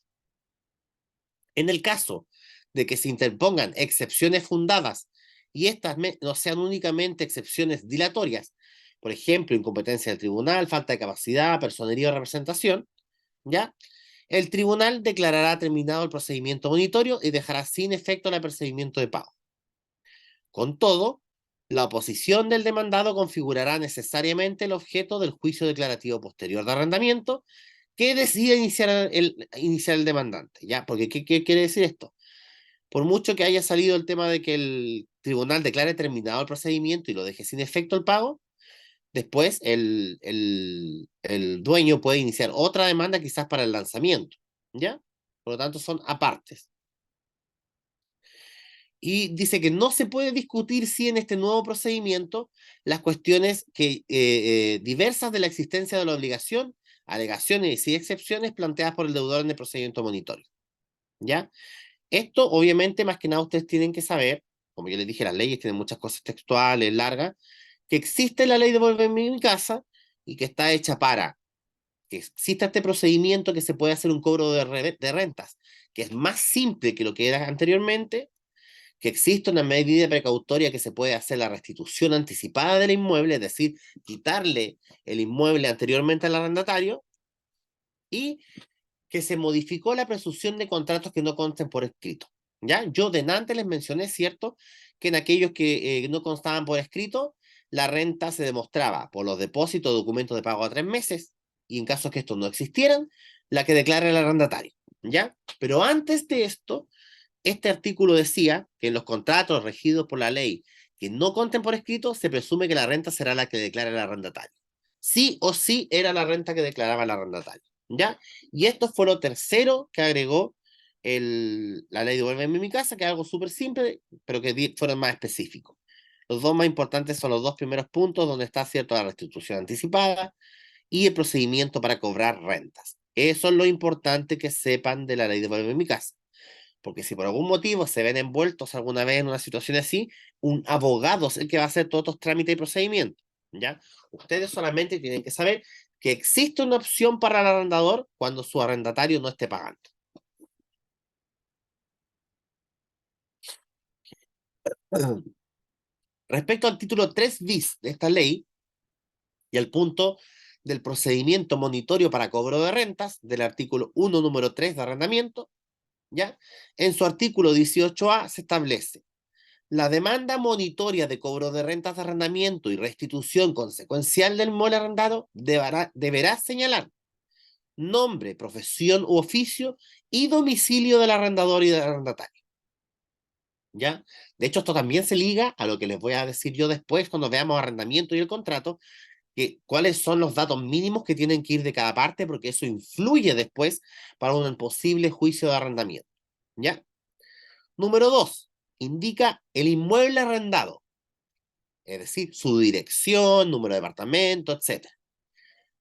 Speaker 1: En el caso de que se interpongan excepciones fundadas y estas no sean únicamente excepciones dilatorias, por ejemplo, incompetencia del tribunal, falta de capacidad, personería o representación, ¿ya? El tribunal declarará terminado el procedimiento monitorio y dejará sin efecto el apercibimiento de pago. Con todo, la oposición del demandado configurará necesariamente el objeto del juicio declarativo posterior de arrendamiento que decida iniciar el demandante, ¿ya? Porque, ¿qué quiere decir esto? Por mucho que haya salido el tema de que el tribunal declare terminado el procedimiento y lo deje sin efecto el pago, después el dueño puede iniciar otra demanda quizás para el lanzamiento, ¿ya? Por lo tanto, son apartes. Y dice que no se puede discutir si en este nuevo procedimiento las cuestiones diversas de la existencia de la obligación, alegaciones y excepciones planteadas por el deudor en el procedimiento monitorio, ¿ya? Esto, obviamente, más que nada ustedes tienen que saber, como yo les dije, las leyes tienen muchas cosas textuales, largas, que existe la ley de Devuélveme mi casa y que está hecha para que exista este procedimiento que se puede hacer un cobro de rentas, que es más simple que lo que era anteriormente, que existe una medida precautoria que se puede hacer la restitución anticipada del inmueble, es decir, quitarle el inmueble anteriormente al arrendatario, y que se modificó la presunción de contratos que no consten por escrito. ¿Ya? Yo de antes les mencioné, ¿cierto?, que en aquellos que no constaban por escrito, la renta se demostraba por los depósitos o documentos de pago a 3 meses, y en caso que estos no existieran, la que declara el arrendatario, ¿ya? Pero antes de esto, este artículo decía que en los contratos regidos por la ley que no conten por escrito, se presume que la renta será la que declara el arrendatario. Sí o sí era la renta que declaraba el arrendatario, ¿ya? Y esto fue lo tercero que agregó la ley de Devuélveme mi casa, que es algo súper simple, pero que fueron más específicos. Los dos más importantes son los dos primeros puntos, donde está, cierto, la restitución anticipada y el procedimiento para cobrar rentas. Eso es lo importante que sepan de la ley de Devuélveme mi casa. Porque si por algún motivo se ven envueltos alguna vez en una situación así, un abogado es el que va a hacer todos estos trámites y procedimientos, ¿ya? Ustedes solamente tienen que saber que existe una opción para el arrendador cuando su arrendatario no esté pagando. Respecto al título 3 bis de esta ley y al punto del procedimiento monitorio para cobro de rentas del artículo 1, número 3 de arrendamiento, ¿ya? En su artículo 18A se establece: la demanda monitoria de cobro de rentas de arrendamiento y restitución consecuencial del inmueble arrendado deberá señalar nombre, profesión u oficio y domicilio del arrendador y del arrendatario. ¿Ya? De hecho, esto también se liga a lo que les voy a decir yo después cuando veamos arrendamiento y el contrato, que cuáles son los datos mínimos que tienen que ir de cada parte, porque eso influye después para un posible juicio de arrendamiento. ¿Ya? Número 2, indica el inmueble arrendado, es decir, su dirección, número de departamento, etc.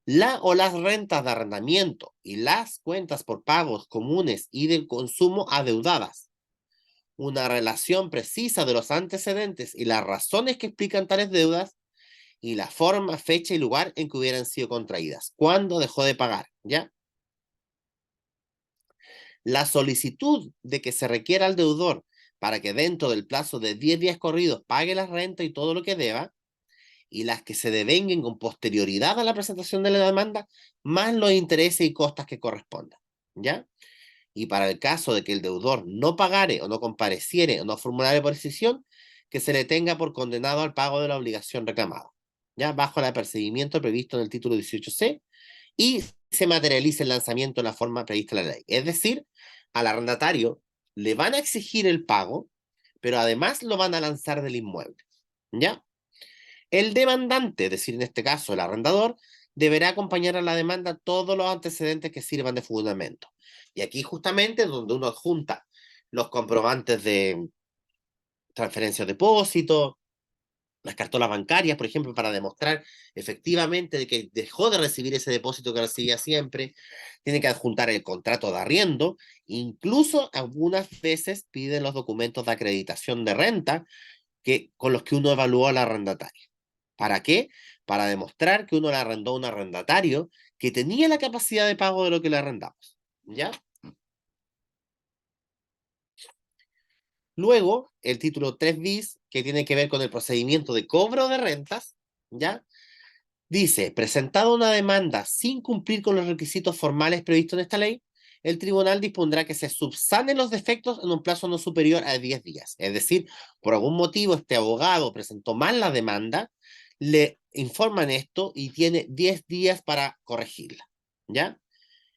Speaker 1: La o las rentas de arrendamiento y las cuentas por pagos comunes y de consumo adeudadas. Una relación precisa de los antecedentes y las razones que explican tales deudas y la forma, fecha y lugar en que hubieran sido contraídas. ¿Cuándo dejó de pagar? ¿Ya? La solicitud de que se requiera al deudor para que dentro del plazo de 10 días corridos pague la renta y todo lo que deba, y las que se devenguen con posterioridad a la presentación de la demanda, más los intereses y costas que correspondan. ¿Ya? Y para el caso de que el deudor no pagare o no compareciere o no formulare por decisión, que se le tenga por condenado al pago de la obligación reclamada, ¿ya? Bajo el apercibimiento previsto en el título 18C, y se materialice el lanzamiento en la forma prevista en la ley. Es decir, al arrendatario le van a exigir el pago, pero además lo van a lanzar del inmueble, ¿ya? El demandante, es decir, en este caso el arrendador, deberá acompañar a la demanda todos los antecedentes que sirvan de fundamento. Y aquí justamente es donde uno adjunta los comprobantes de transferencia de depósito, las cartolas bancarias, por ejemplo, para demostrar efectivamente de que dejó de recibir ese depósito que recibía siempre. Tiene que adjuntar el contrato de arriendo. Incluso algunas veces piden los documentos de acreditación de renta con los que uno evaluó al arrendatario. ¿Para qué? Para demostrar que uno le arrendó a un arrendatario que tenía la capacidad de pago de lo que le arrendamos. ¿Ya? Luego, el título 3 bis, que tiene que ver con el procedimiento de cobro de rentas, ¿ya? Dice: presentada una demanda sin cumplir con los requisitos formales previstos en esta ley, el tribunal dispondrá que se subsanen los defectos en un plazo no superior a 10 días. Es decir, por algún motivo este abogado presentó mal la demanda, le informan esto y tiene 10 días para corregirla. ¿Ya?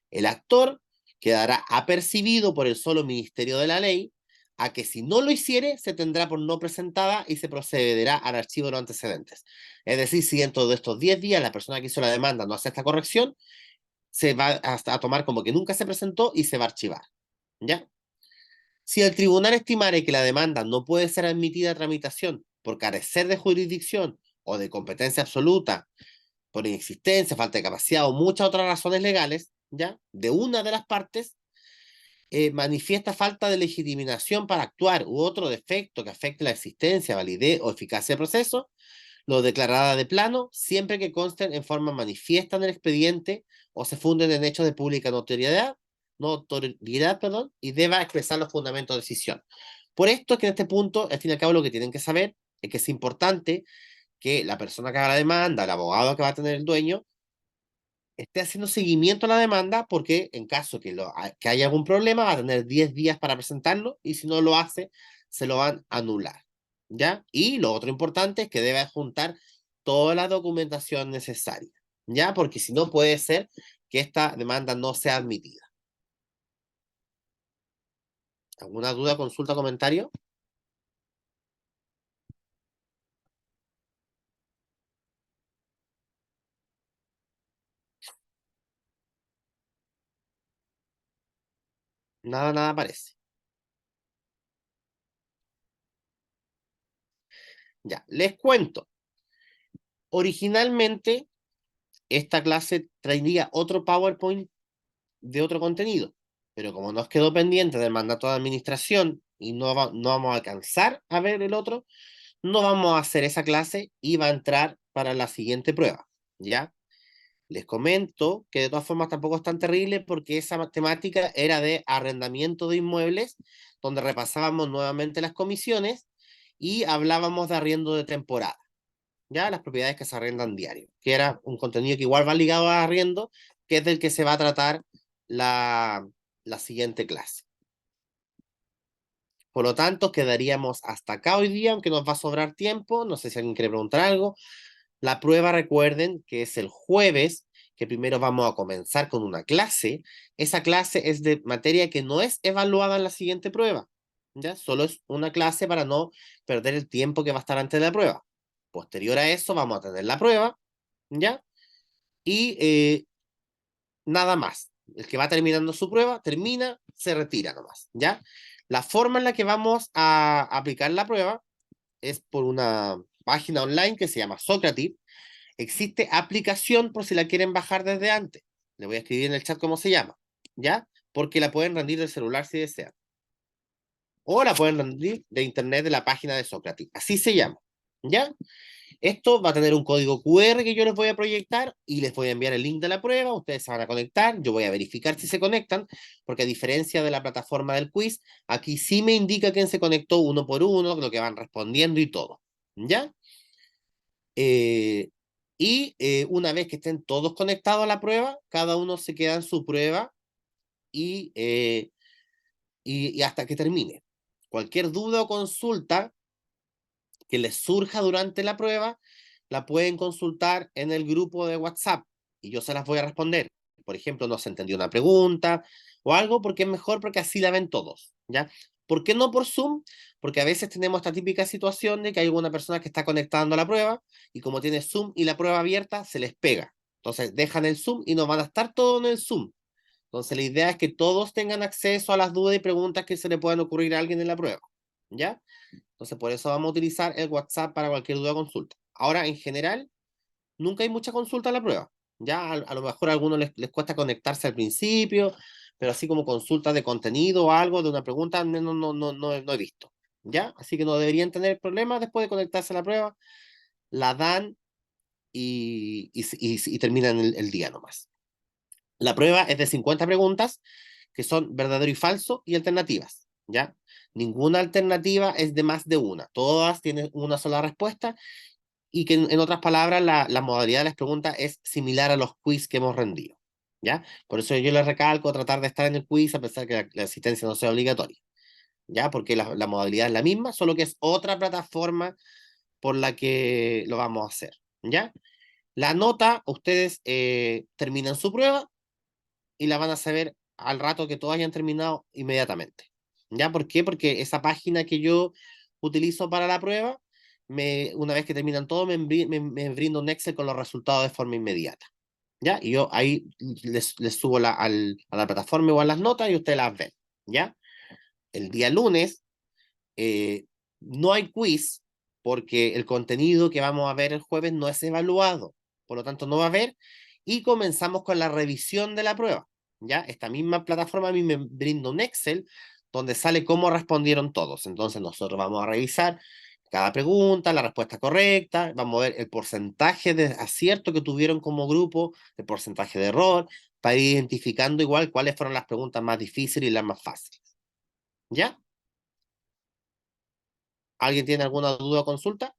Speaker 1: El actor quedará apercibido por el solo Ministerio de la Ley a que si no lo hiciere, se tendrá por no presentada y se procederá al archivo de los antecedentes. Es decir, si dentro de estos 10 días la persona que hizo la demanda no hace esta corrección, se va a tomar como que nunca se presentó y se va a archivar. ¿Ya? Si el tribunal estimare que la demanda no puede ser admitida a tramitación por carecer de jurisdicción o de competencia absoluta, por inexistencia, falta de capacidad o muchas otras razones legales, ¿ya? De una de las partes, manifiesta falta de legitimación para actuar u otro defecto que afecte la existencia, validez o eficacia del proceso, lo declarará de plano siempre que consten en forma manifiesta en el expediente o se funden en hechos de pública notoriedad, perdón, y deba expresar los fundamentos de decisión. Por esto es que en este punto, al fin y al cabo, lo que tienen que saber es que es importante que la persona que haga la demanda, el abogado que va a tener el dueño, esté haciendo seguimiento a la demanda, porque en caso que haya algún problema va a tener 10 días para presentarlo y si no lo hace, se lo van a anular. ¿Ya? Y lo otro importante es que debe juntar toda la documentación necesaria, ¿ya? Porque si no puede ser que esta demanda no sea admitida. ¿Alguna duda, consulta, comentario? Nada, nada parece. Ya, les cuento. Originalmente, esta clase traería otro PowerPoint de otro contenido, pero como nos quedó pendiente del mandato de administración y no vamos a alcanzar a ver el otro, no vamos a hacer esa clase y va a entrar para la siguiente prueba, ¿ya? Les comento que de todas formas tampoco es tan terrible porque esa temática era de arrendamiento de inmuebles, donde repasábamos nuevamente las comisiones y hablábamos de arriendo de temporada, ya las propiedades que se arrendan diario, que era un contenido que igual va ligado a arriendo, que es del que se va a tratar la siguiente clase. Por lo tanto, quedaríamos hasta acá hoy día, aunque nos va a sobrar tiempo. No sé si alguien quiere preguntar algo. La prueba, recuerden que es el jueves, que primero vamos a comenzar con una clase. Esa clase es de materia que no es evaluada en la siguiente prueba. ¿Ya? Solo es una clase para no perder el tiempo que va a estar antes de la prueba. Posterior a eso, vamos a tener la prueba, ¿ya? Y nada más. El que va terminando su prueba, termina, se retira nomás, ¿ya? La forma en la que vamos a aplicar la prueba es por una página online que se llama Socrative. Existe aplicación por si la quieren bajar desde antes. Le voy a escribir en el chat cómo se llama, ¿ya? Porque la pueden rendir del celular si desean. O la pueden rendir de internet de la página de Socrative. Así se llama, ¿ya? Esto va a tener un código QR que yo les voy a proyectar y les voy a enviar el link de la prueba. Ustedes se van a conectar. Yo voy a verificar si se conectan, porque a diferencia de la plataforma del quiz, aquí sí me indica quién se conectó uno por uno, lo que van respondiendo y todo. ¿Ya? Una vez que estén todos conectados a la prueba, cada uno se queda en su prueba y hasta que termine. Cualquier duda o consulta que les surja durante la prueba, la pueden consultar en el grupo de WhatsApp y yo se las voy a responder. Por ejemplo, no se entendió una pregunta o algo, porque es mejor porque así la ven todos, ¿ya? ¿Por qué no por Zoom? Porque a veces tenemos esta típica situación de que hay alguna persona que está conectando a la prueba y como tiene Zoom y la prueba abierta, se les pega. Entonces dejan el Zoom y no van a estar todos en el Zoom. Entonces la idea es que todos tengan acceso a las dudas y preguntas que se le puedan ocurrir a alguien en la prueba, ¿ya? Entonces, por eso vamos a utilizar el WhatsApp para cualquier duda o consulta. Ahora, en general, nunca hay mucha consulta a la prueba. Ya a lo mejor a algunos les cuesta conectarse al principio, pero así como consultas de contenido o algo, de una pregunta, no he visto. ¿Ya? Así que no deberían tener problemas después de conectarse a la prueba. La dan y terminan el día nomás. La prueba es de 50 preguntas que son verdadero y falso y alternativas, ¿ya? Ninguna alternativa es de más de una. Todas tienen una sola respuesta y que en otras palabras la modalidad de las preguntas es similar a los quiz que hemos rendido, ¿ya? Por eso yo les recalco tratar de estar en el quiz a pesar que la asistencia no sea obligatoria, ¿ya? Porque la modalidad es la misma, solo que es otra plataforma por la que lo vamos a hacer, ¿ya? La nota, ustedes terminan su prueba y la van a saber al rato que todos hayan terminado inmediatamente. ¿Ya? ¿Por qué? Porque esa página que yo utilizo para la prueba, una vez que terminan todo, me brinda un Excel con los resultados de forma inmediata. ¿Ya? Y yo ahí les subo a la plataforma igual las notas y ustedes las ven. ¿Ya? El día lunes no hay quiz porque el contenido que vamos a ver el jueves no es evaluado. Por lo tanto, no va a haber. Y comenzamos con la revisión de la prueba. ¿Ya? Esta misma plataforma a mí me brinda un Excel donde sale cómo respondieron todos. Entonces nosotros vamos a revisar cada pregunta, la respuesta correcta, vamos a ver el porcentaje de acierto que tuvieron como grupo, el porcentaje de error, para ir identificando igual cuáles fueron las preguntas más difíciles y las más fáciles. ¿Ya? ¿Alguien tiene alguna duda o consulta?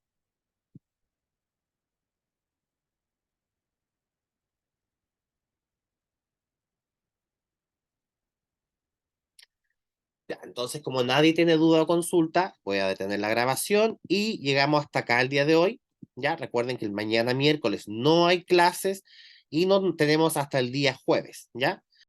Speaker 1: Ya, entonces, como nadie tiene duda o consulta, voy a detener la grabación y llegamos hasta acá el día de hoy. Ya, recuerden que el mañana miércoles no hay clases y no tenemos hasta el día jueves, ¿ya?